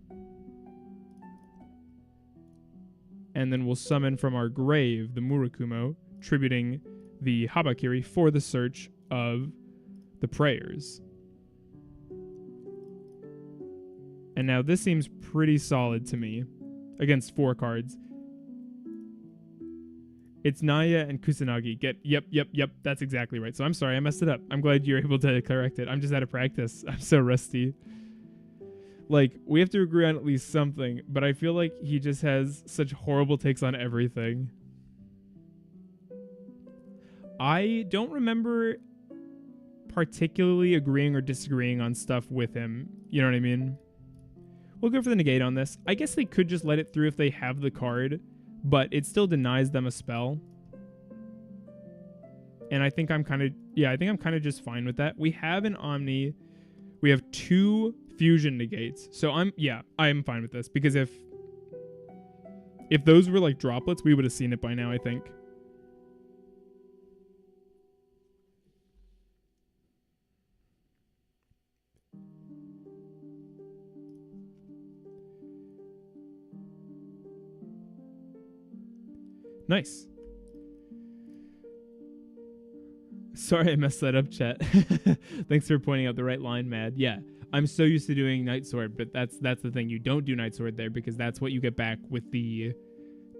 And then we'll summon from our grave the Murakumo, tributing the Habakiri for the search of the prayers. And now this seems pretty solid to me against 4 cards. It's Naya and Kusanagi. Yep. That's exactly right. So I'm sorry, I messed it up. I'm glad you're able to correct it. I'm just out of practice. I'm so rusty. Like, we have to agree on at least something, but I feel like he just has such horrible takes on everything. I don't remember particularly agreeing or disagreeing on stuff with him. You know what I mean? We'll go for the negate on this. I guess they could just let it through if they have the card, but it still denies them a spell. And I think I'm kind of just fine with that. We have an Omni. We have 2 fusion negates. So I'm fine with this, because if those were like droplets, we would have seen it by now, I think. Nice. Sorry I messed that up, chat. Thanks for pointing out the right line, Mad. Yeah, I'm so used to doing Night Sword, but that's the thing. You don't do Night Sword there, because that's what you get back with the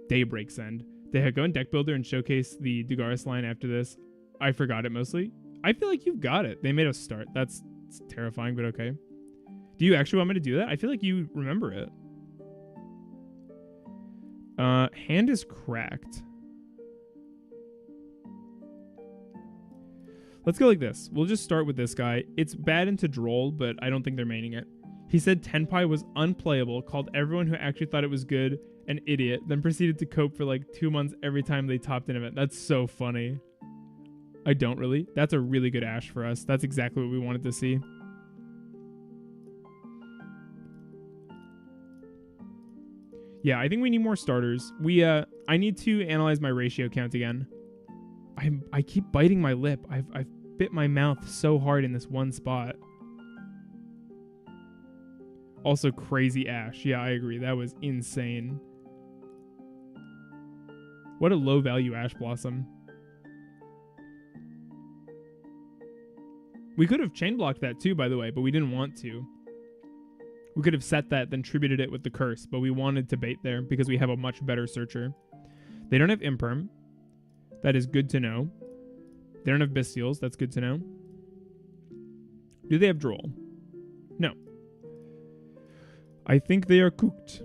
Daybreak Send. They go in Deck Builder and showcase the Dugaris line after this. I forgot it mostly. I feel like you've got it. They made us start. That's terrifying, but okay. Do you actually want me to do that? I feel like you remember it. Hand is cracked. Let's go like this. We'll just start with this guy. It's bad into Droll, but I don't think they're maining it. He said Tenpai was unplayable, called everyone who actually thought it was good an idiot, then proceeded to cope for like 2 months every time they topped an event. That's so funny. I don't really. That's a really good Ash for us. That's exactly what we wanted to see. Yeah, I think we need more starters. I need to analyze my ratio count again. I keep biting my lip. I've bit my mouth so hard in this one spot. Also, crazy Ash. Yeah, I agree. That was insane. What a low value Ash Blossom. We could have chain blocked that too, by the way, but we didn't want to. We could have set that, then tributed it with the curse, but we wanted to bait there because we have a much better searcher. They don't have Imperm. That is good to know. They don't have Bestials. That's good to know. Do they have Droll? No. I think they are cooked.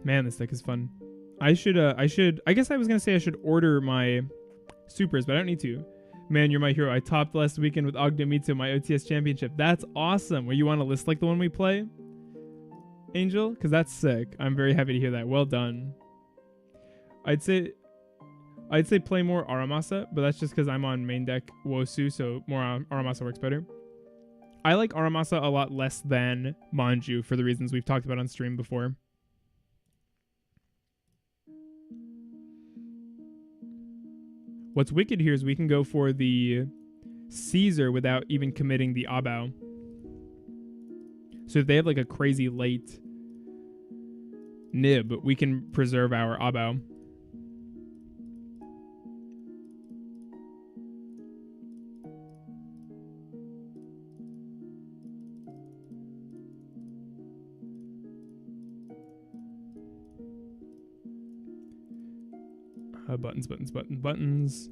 Man, this deck is fun. I guess I was going to say I should order my supers, but I don't need to. Man, you're my hero. I topped last weekend with Ogdoadic, my OTS championship. That's awesome. Where you want a list like the one we play, Angel? Because that's sick. I'm very happy to hear that. Well done. I'd say play more Aramasa, but that's just because I'm on main deck Wosu, so more Aramasa works better. I like Aramasa a lot less than Manju for the reasons we've talked about on stream before. What's wicked here is we can go for the Caesar without even committing the Abao. So if they have like a crazy late nib, we can preserve our Abao. Buttons.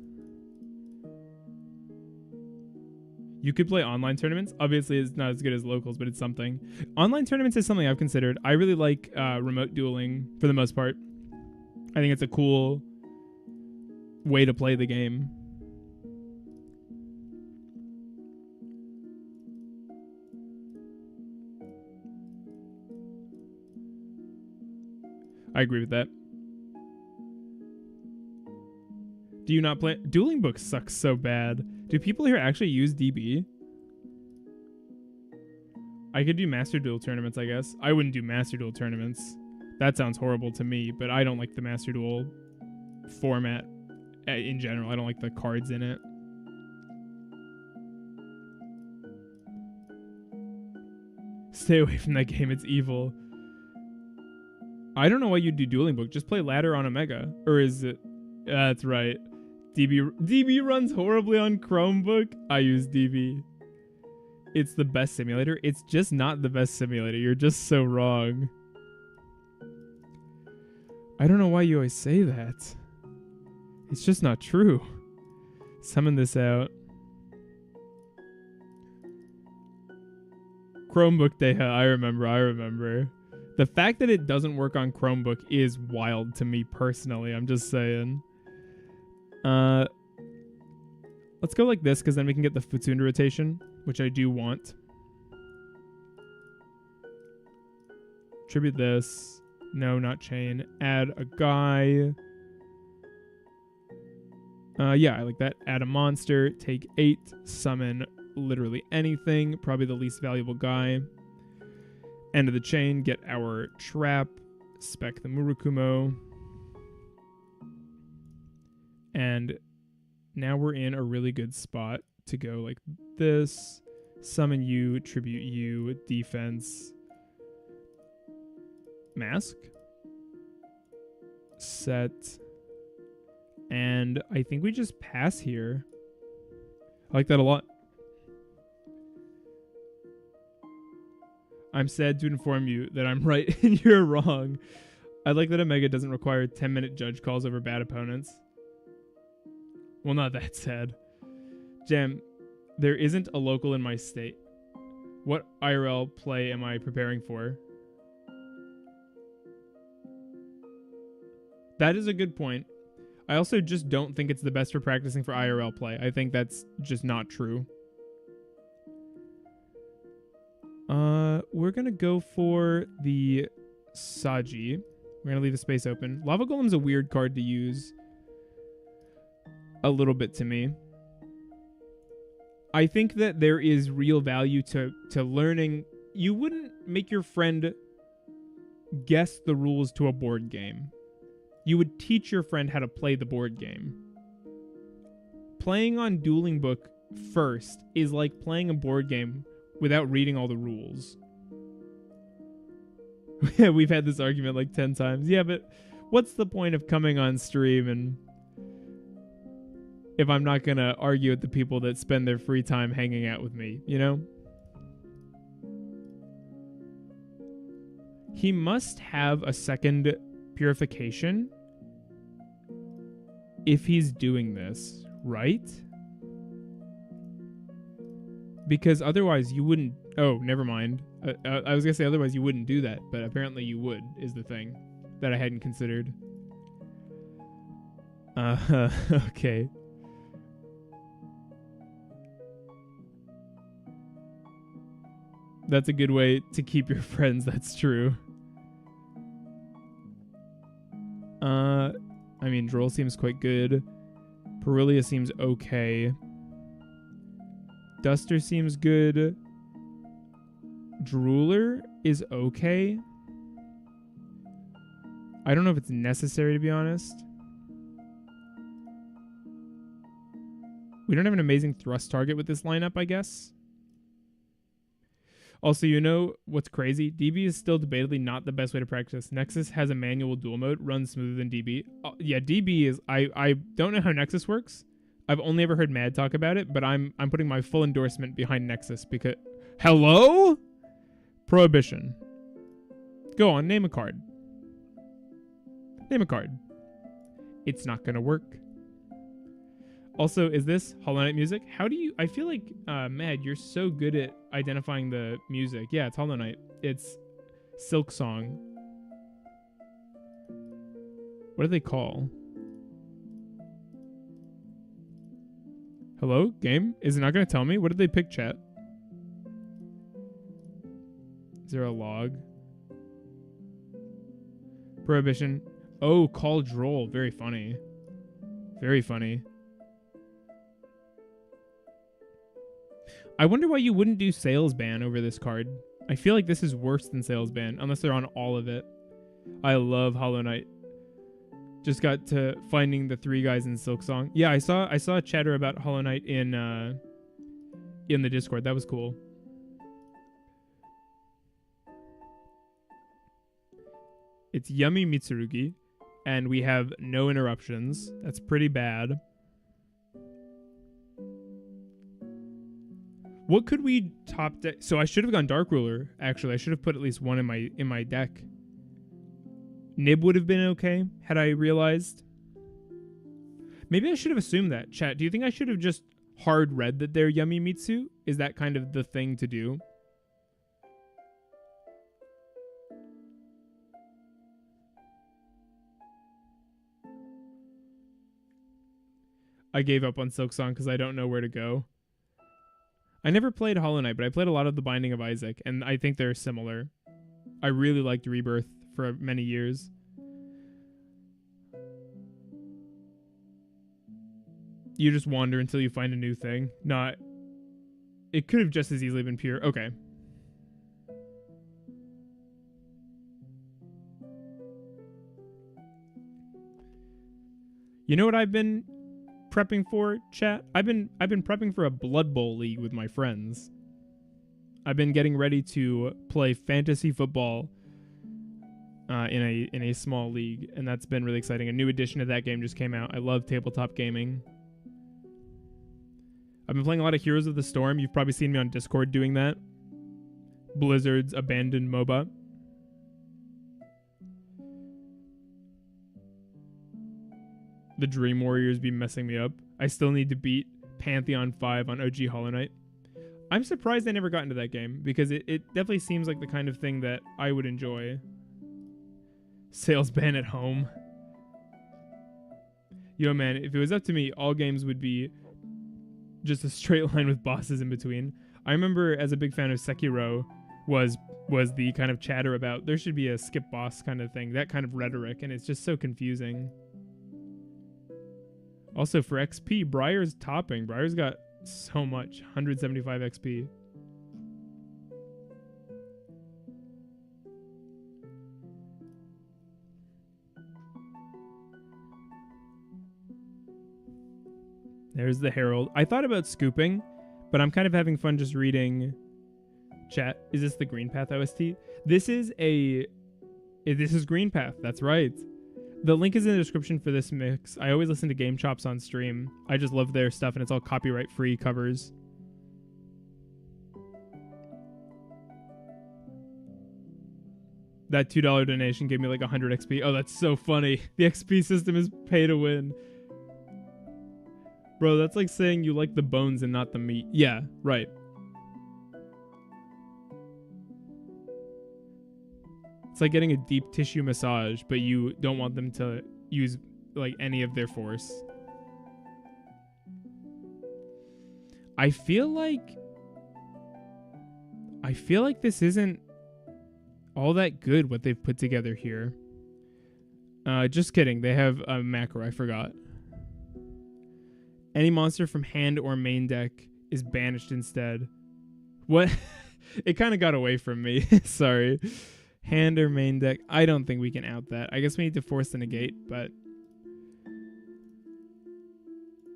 You could play online tournaments. Obviously, it's not as good as locals, but it's something. Online tournaments is something I've considered. I really like remote dueling for the most part. I think it's a cool way to play the game. I agree with that. Do you not play? Dueling Book sucks so bad. Do people here actually use DB? I could do Master Duel tournaments, I guess. I wouldn't do Master Duel tournaments. That sounds horrible to me, but I don't like the Master Duel format in general. I don't like the cards in it. Stay away from that game. It's evil. I don't know why you'd do Dueling Book. Just play Ladder on Omega. Or is it... that's right. DB runs horribly on Chromebook. I use DB. It's the best simulator. It's just not the best simulator. You're just so wrong. I don't know why you always say that. It's just not true. Summon this out. Chromebook Deha. I remember. The fact that it doesn't work on Chromebook is wild to me personally. I'm just saying. Let's go like this, because then we can get the Futsunda rotation, which I do want. Tribute this. No, not chain. Add a guy. Yeah, I like that. Add a monster. Take 8. Summon literally anything. Probably the least valuable guy. End of the chain. Get our trap. Spec the Murokumo. And now we're in a really good spot to go like this. Summon you. Tribute you. Defense. Mask. Set. And I think we just pass here. I like that a lot. I'm sad to inform you that I'm right and you're wrong. I like that Omega doesn't require 10-minute judge calls over bad opponents. Well, not that sad. Jam, there isn't a local in my state. What IRL play am I preparing for? That is a good point. I also just don't think it's the best for practicing for IRL play. I think that's just not true. We're going to go for the Saji. We're going to leave the space open. Lava Golem's a weird card to use. A little bit to me. I think that there is real value to learning. You wouldn't make your friend guess the rules to a board game. You would teach your friend how to play the board game. Playing on Dueling Book first is like playing a board game without reading all the rules. We've had this argument like 10 times. Yeah, but what's the point of coming on stream and if I'm not going to argue with the people that spend their free time hanging out with me, you know? He must have a second purification if he's doing this, right? Because otherwise you wouldn't... Oh, never mind. I was going to say otherwise you wouldn't do that, but apparently you would, is the thing that I hadn't considered. Okay. That's a good way to keep your friends, that's true. I mean, Droll seems quite good. Perilia seems okay. Duster seems good. Drooler is okay. I don't know if it's necessary, to be honest. We don't have an amazing thrust target with this lineup, I guess. Also, you know what's crazy? DB is still debatably not the best way to practice. Nexus has a manual dual mode, runs smoother than DB. Yeah, DB is... I don't know how Nexus works. I've only ever heard Mad talk about it, but I'm putting my full endorsement behind Nexus because... Hello? Prohibition. Go on, name a card. Name a card. it's not gonna work. Also, is this Hollow Knight music? How do you... I feel like, Mad, you're so good at identifying the music. Yeah, it's Hollow Knight. It's Silk Song. What do they call? Hello, game? Is it not going to tell me? What did they pick, chat? Is there a log? Prohibition. Oh, call droll. Very funny. Very funny. I wonder why you wouldn't do sales ban over this card. I feel like this is worse than sales ban, unless they're on all of it. I love Hollow Knight. Just got to finding the 3 guys in Silk Song. Yeah, I saw a chatter about Hollow Knight in the Discord. That was cool. It's Yummy Mitsurugi, and we have no interruptions. That's pretty bad. What could we top deck? So I should have gone Dark Ruler, actually. I should have put at least one in my deck. Nib would have been okay, had I realized. Maybe I should have assumed that. Chat, do you think I should have just hard read that they're Yummy Mitsu? Is that kind of the thing to do? I gave up on Silk Song because I don't know where to go. I never played Hollow Knight, but I played a lot of The Binding of Isaac, and I think they're similar. I really liked Rebirth for many years. You just wander until you find a new thing. Not... It could have just as easily been pure. Okay. You know what I've been prepping for, chat? I've been prepping for a Blood Bowl league with my friends. I've been getting ready to play fantasy football in a small league, and that's been really exciting. A new edition of that game just came out. I love tabletop gaming. I've been playing a lot of Heroes of the Storm. You've probably seen me on Discord doing that. Blizzard's abandoned MOBA. The Dream Warriors be messing me up. I still need to beat Pantheon 5 on OG Hollow Knight. I'm surprised I never got into that game, because it definitely seems like the kind of thing that I would enjoy. Sales ban at home. Yo, man, if it was up to me, all games would be just a straight line with bosses in between. I remember, as a big fan of Sekiro, was the kind of chatter about there should be a skip boss kind of thing, that kind of rhetoric, and it's just so confusing. Also, for XP, Briar's topping. Briar's got so much. 175 XP. There's the Herald. I thought about scooping, but I'm kind of having fun just reading chat. Is this the Green Path OST? This is Green Path. That's right. The link is in the description for this mix. I always listen to Game Chops on stream. I just love their stuff, and it's all copyright-free covers. That $2 donation gave me like 100 XP. Oh, that's so funny. The XP system is pay to win. Bro, that's like saying you like the bones and not the meat. Yeah, right. It's like getting a deep tissue massage, but you don't want them to use like any of their force. I feel like this isn't all that good what they've put together here. Just kidding. They have a macro. I forgot. Any monster from hand or main deck is banished instead. What? It kind of got away from me. Sorry. Hand or main deck. I don't think we can out that. I guess we need to force the negate, but...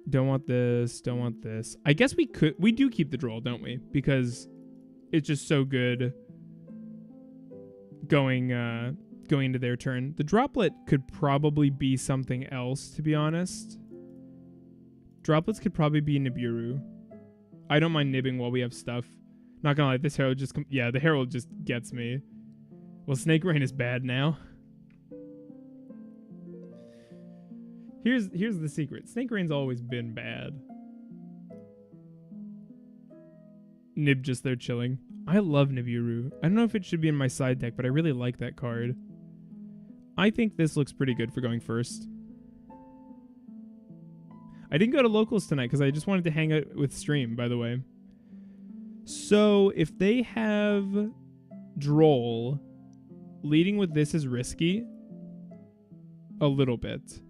Don't want this. Don't want this. I guess we could... We do keep the draw, don't we? Because it's just so good going into their turn. The droplet could probably be something else, to be honest. Droplets could probably be Nibiru. I don't mind nibbing while we have stuff. Not gonna lie, this Herald just... Yeah, the Herald just gets me. Well, Snake Rain is bad now. Here's the secret. Snake Rain's always been bad. Nib just there chilling. I love Nibiru. I don't know if it should be in my side deck, but I really like that card. I think this looks pretty good for going first. I didn't go to locals tonight because I just wanted to hang out with stream, by the way. So if they have Droll, leading with this is risky. A little bit.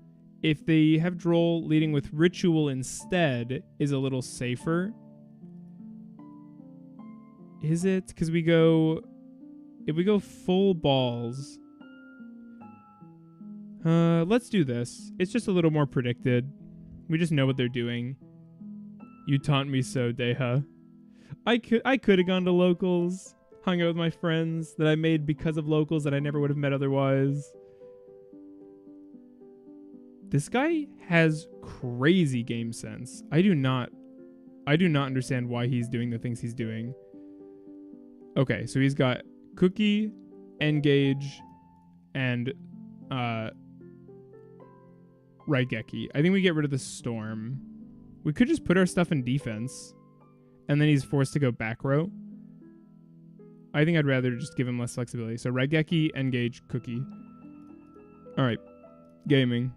If they have Droll, leading with Ritual instead is a little safer. Is it? Because we go... If we go full balls... let's do this. It's just a little more predicted. We just know what they're doing. You taunt me so, Deha. I could have gone to locals, hung out with my friends that I made because of locals that I never would have met otherwise. This guy has crazy game sense. I do not understand why he's doing the things he's doing. Okay, so he's got Cookie, Engage, and Raigeki. I think we get rid of the Storm. We could just put our stuff in defense, and then he's forced to go back row. I think I'd rather just give him less flexibility. So Raigeki, Engage, Cookie. All right, gaming.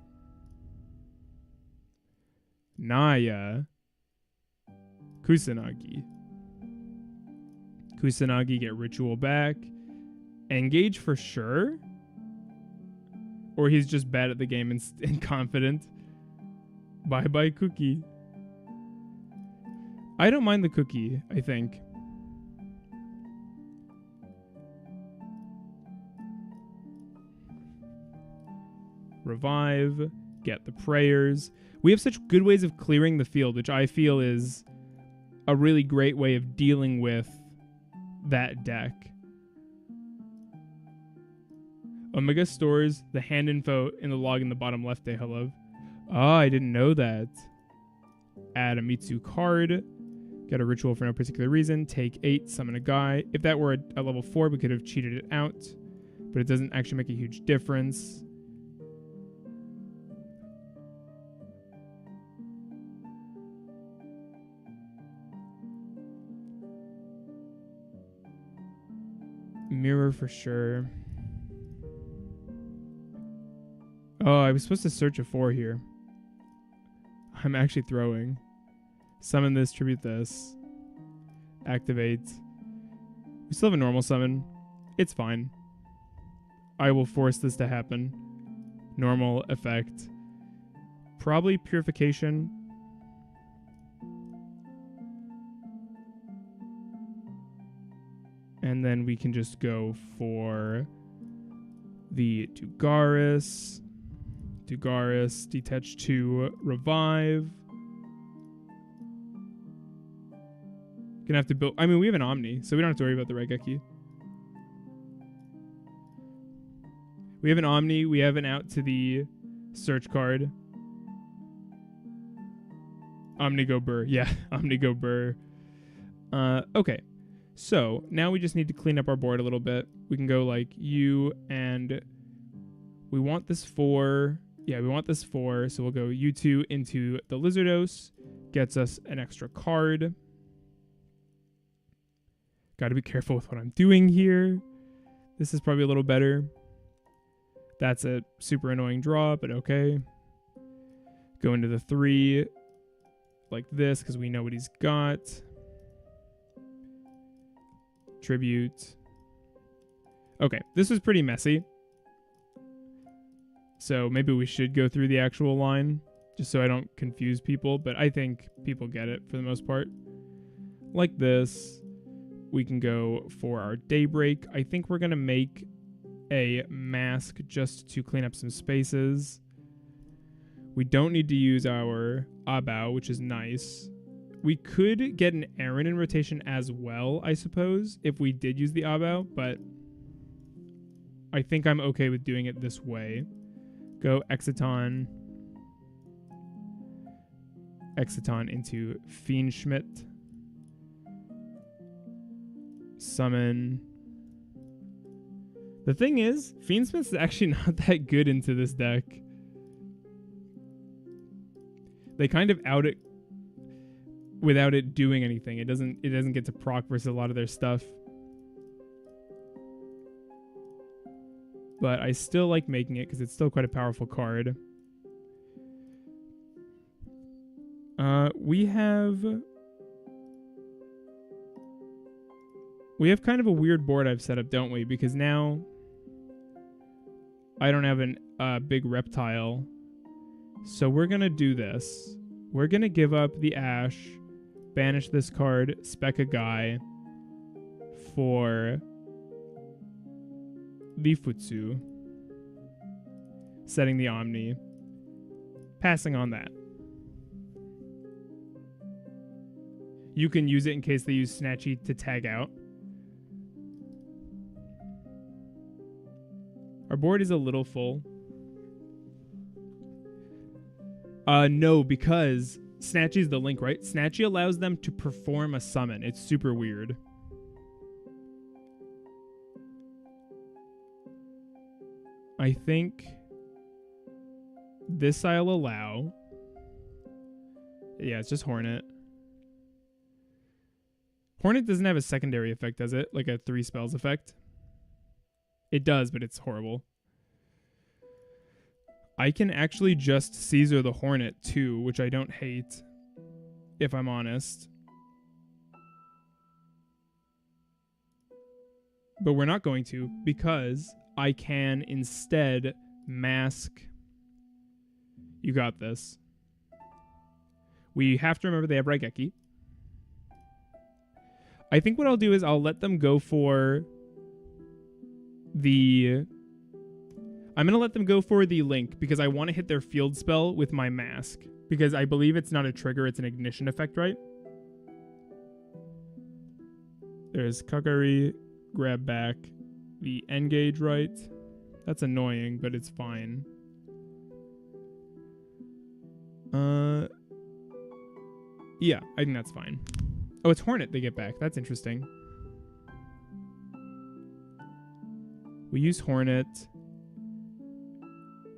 Naya, Kusanagi. Kusanagi get Ritual back. Engage for sure. Or he's just bad at the game and confident. Bye-bye Cookie. I don't mind the Cookie, I think. Revive. Get the prayers. We have such good ways of clearing the field, which I feel is a really great way of dealing with that deck. Omega stores the hand info in the log in the bottom left, day hello. Oh, I didn't know that. Add a Mitsu card. Get a ritual for no particular reason. Take 8, summon a guy. If that were a level 4, we could have cheated it out. But it doesn't actually make a huge difference. Mirror for sure. Oh, I was supposed to search a 4 here. I'm actually throwing. Summon this, tribute this. Activate. We still have a normal summon. It's fine. I will force this to happen. Normal effect. Probably purification. And then we can just go for the Dugaris. Dugaris, detach to revive. Gonna have to build... I mean, we have an Omni, so we don't have to worry about the Raigeki. We have an Omni. We have an out to the search card. Omni go Burr. Yeah, Omni go Burr. Okay. So, now we just need to clean up our board a little bit. We can go like you and... We want this 4... Yeah, we want this 4, so we'll go U2 into the Lizardos. Gets us an extra card. Gotta be careful with what I'm doing here. This is probably a little better. That's a super annoying draw, but okay. Go into the 3 like this, because we know what he's got. Tribute. Okay, this was pretty messy. So maybe we should go through the actual line, just so I don't confuse people, but I think people get it for the most part. Like this, we can go for our Daybreak. I think we're going to make a mask just to clean up some spaces. We don't need to use our Abao, which is nice. We could get an Aaron in rotation as well, I suppose, if we did use the Abao, but I think I'm okay with doing it this way. Go Exiton. Exiton into Fiendschmidt. Summon. The thing is, Fiendschmidt's actually not that good into this deck. They kind of out it without it doing anything. It doesn't get to proc versus a lot of their stuff. But I still like making it because it's still quite a powerful card. We have kind of a weird board I've set up, don't we? Because now I don't have a big reptile. So we're going to do this. We're going to give up the Ash, banish this card, spec a guy for the Futsu, setting the Omni, passing on that. You can use it in case they use Snatchy to tag out. Our board is a little full. No, because Snatchy's the link, right? Snatchy allows them to perform a summon. It's super weird. I think this I'll allow. Yeah, it's just Hornet. Hornet doesn't have a secondary effect, does it? Like a 3 spells effect? It does, but it's horrible. I can actually just Caesar the Hornet too, which I don't hate, if I'm honest. But we're not going to, because I can instead mask. You got this. We have to remember they have Raigeki. I think what I'll do is I'll let them go for the... I'm going to let them go for the Link because I want to hit their field spell with my mask. Because I believe it's not a trigger, it's an ignition effect, right? There's Kakari, grab back the Engage, right? That's annoying, but it's fine. Yeah, I think that's fine. Oh, it's Hornet they get back. That's interesting. We use Hornet.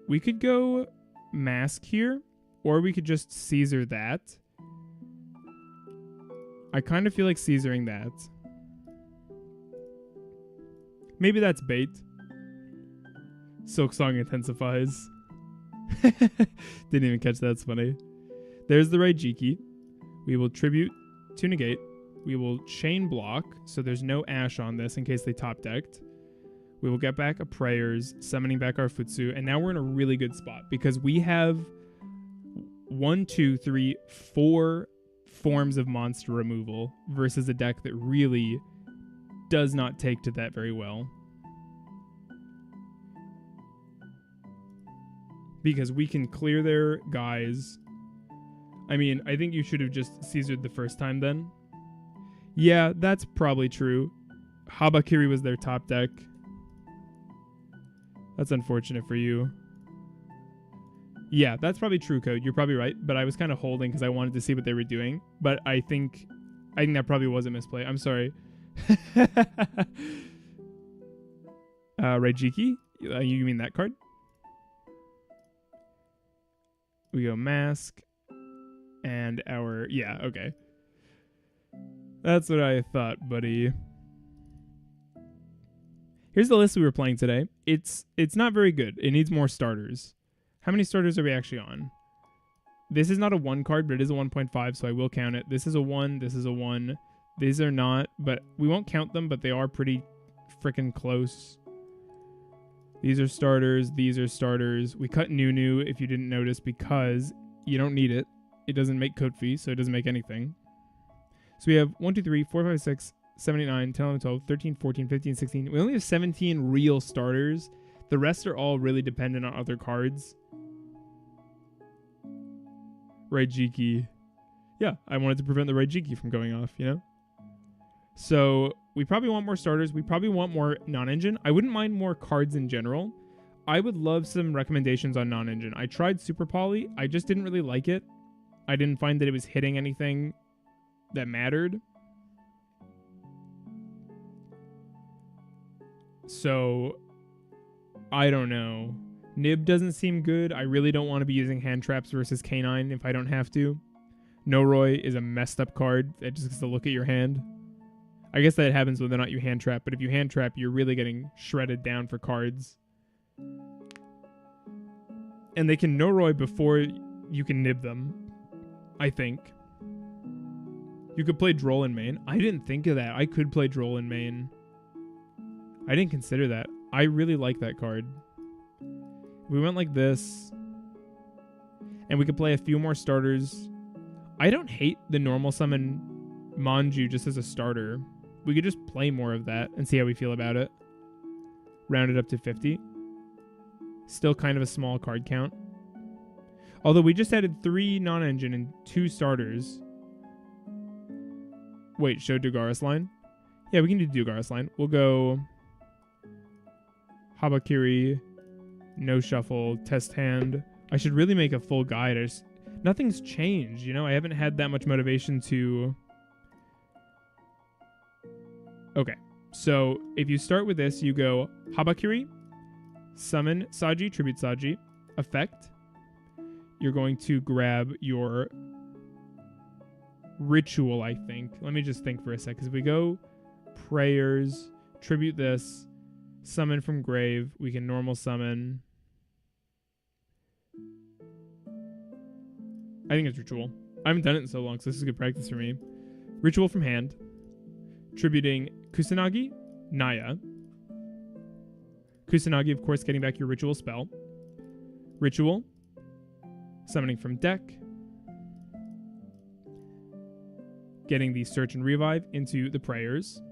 We could go Mask here, or we could just Caesar that. I kind of feel like Caesaring that. Maybe that's bait. Silk Song intensifies. Didn't even catch that. That's funny. There's the Raigeki. We will tribute to negate. We will chain block, so there's no Ash on this in case they top decked. We will get back a Prayers, summoning back our Futsu, and now we're in a really good spot because we have 1, 2, 3, 4 forms of monster removal versus a deck that really does not take to that very well. Because we can clear their guys. I mean, I think you should have just Caesared the first time then. Yeah, that's probably true. Habakiri was their top deck. That's unfortunate for you. Yeah, that's probably true, Code. You're probably right, but I was kind of holding because I wanted to see what they were doing. But I think that probably was a misplay. I'm sorry. Raigeki? You mean that card? We go Mask. And our... Yeah, okay. That's what I thought, buddy. Here's the list we were playing today. It's not very good. It needs more starters. How many starters are we actually on? This is not a 1 card, but it is a 1.5, so I will count it. This is a 1. This is a 1. These are not, but we won't count them, but they are pretty freaking close. These are starters. These are starters. We cut Nunu, if you didn't notice, because you don't need it. It doesn't make Kofi, so it doesn't make anything. So we have 1, 2, 3, 4, 5, 6, 7, 8, 9, 10, 11, 12, 13, 14, 15, 16. We only have 17 real starters. The rest are all really dependent on other cards. Raigeki. Yeah, I wanted to prevent the Raigeki from going off, you know? So we probably want more starters. We probably want more non-engine. I wouldn't mind more cards in general. I would love some recommendations on non-engine. I tried Super Poly. I just didn't really like it. I didn't find that it was hitting anything that mattered. So, I don't know. Nib doesn't seem good. I really don't want to be using hand traps versus Canine if I don't have to. Noroi is a messed up card that just gets to look at your hand. I guess that happens whether or not you hand trap, but if you hand trap, you're really getting shredded down for cards. And they can Noroi before you can nib them, I think. You could play Droll in main. I didn't think of that. I could play Droll in main. I didn't consider that. I really like that card. We went like this. And we could play a few more starters. I don't hate the normal summon Manju just as a starter. We could just play more of that and see how we feel about it. Round it up to 50. Still kind of a small card count. Although we just added 3 non-engine and 2 starters. Wait, show Dugaris line? Yeah, we can do Dugaris line. We'll go Habakiri, no shuffle, test hand. I should really make a full guide. Nothing's changed, you know? I haven't had that much motivation to... Okay, so if you start with this, you go Habakiri, summon Saji, tribute Saji, effect. You're going to grab your ritual, I think. Let me just think for a sec. Because if we go prayers, tribute this, summon from grave, we can normal summon. I think it's ritual. I haven't done it in so long, so this is good practice for me. Ritual from hand. Tributing Kusanagi, Naya. Kusanagi, of course, getting back your ritual spell. Ritual. Summoning from deck. Getting the search and revive into the prayers.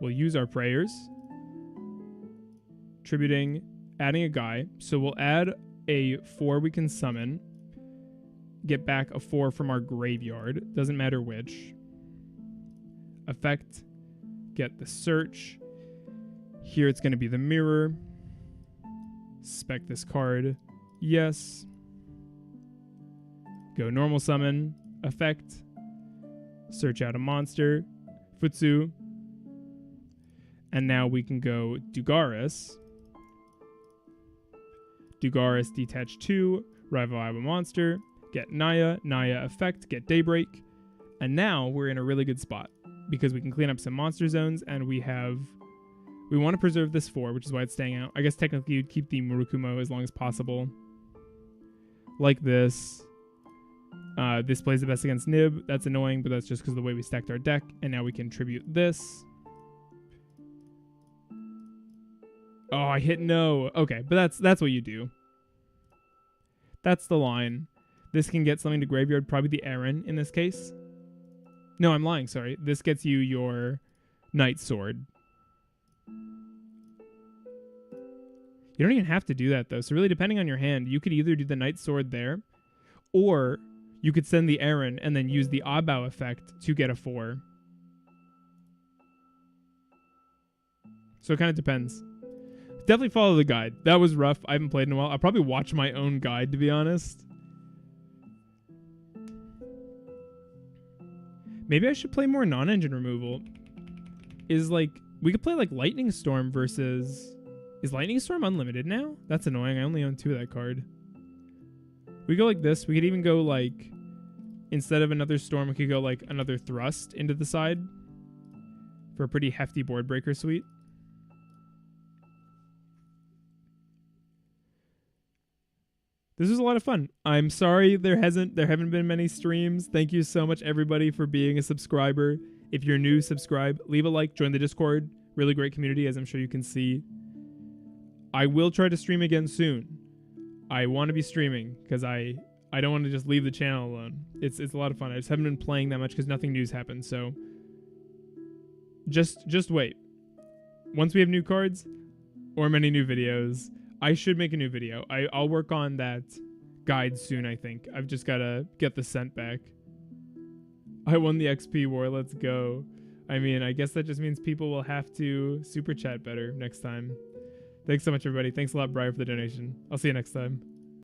We'll use our prayers. Tributing, adding a guy. So we'll add a 4 we can summon. Get back a 4 from our graveyard. Doesn't matter which. Effect. Get the search. Here it's going to be the mirror. Spec this card. Yes. Go normal summon. Effect. Search out a monster. Futsu. And now we can go Dugaris. Dugaris detach 2. Revive a monster. Get Naya. Naya effect. Get Daybreak. And now we're in a really good spot. Because we can clean up some monster zones. And we want to preserve this 4, which is why it's staying out. I guess technically you'd keep the Murukumo as long as possible. Like this. This plays the best against Nib. That's annoying, but that's just because of the way we stacked our deck. And now we can tribute this. Oh, I hit no. Okay, but that's what you do. That's the line. This can get something to graveyard, probably the Aaron in this case. No, I'm lying, sorry. This gets you your Night Sword. You don't even have to do that, though. So really, depending on your hand, you could either do the Night Sword there, or you could send the Aaron and then use the Abao effect to get a 4. So it kind of depends. Definitely follow the guide. That was rough. I haven't played in a while. I'll probably watch my own guide, to be honest. Maybe I should play more non-engine removal. We could play like Lightning Storm versus... Is Lightning Storm unlimited now? That's annoying. I only own 2 of that card. We go like this. We could even go like... Instead of another Storm, we could go like another Thrust into the side. For a pretty hefty board breaker suite. This was a lot of fun. I'm sorry there haven't been many streams. Thank you so much, everybody, for being a subscriber. If you're new, subscribe. Leave a like. Join the Discord. Really great community, as I'm sure you can see. I will try to stream again soon. I want to be streaming because I don't want to just leave the channel alone. It's a lot of fun. I just haven't been playing that much because nothing new's happened. So just wait. Once we have new cards or many new videos, I should make a new video. I'll work on that guide soon, I think. I've just got to get the scent back. I won the XP war. Let's go. I mean, I guess that just means people will have to super chat better next time. Thanks so much, everybody. Thanks a lot, Briar, for the donation. I'll see you next time.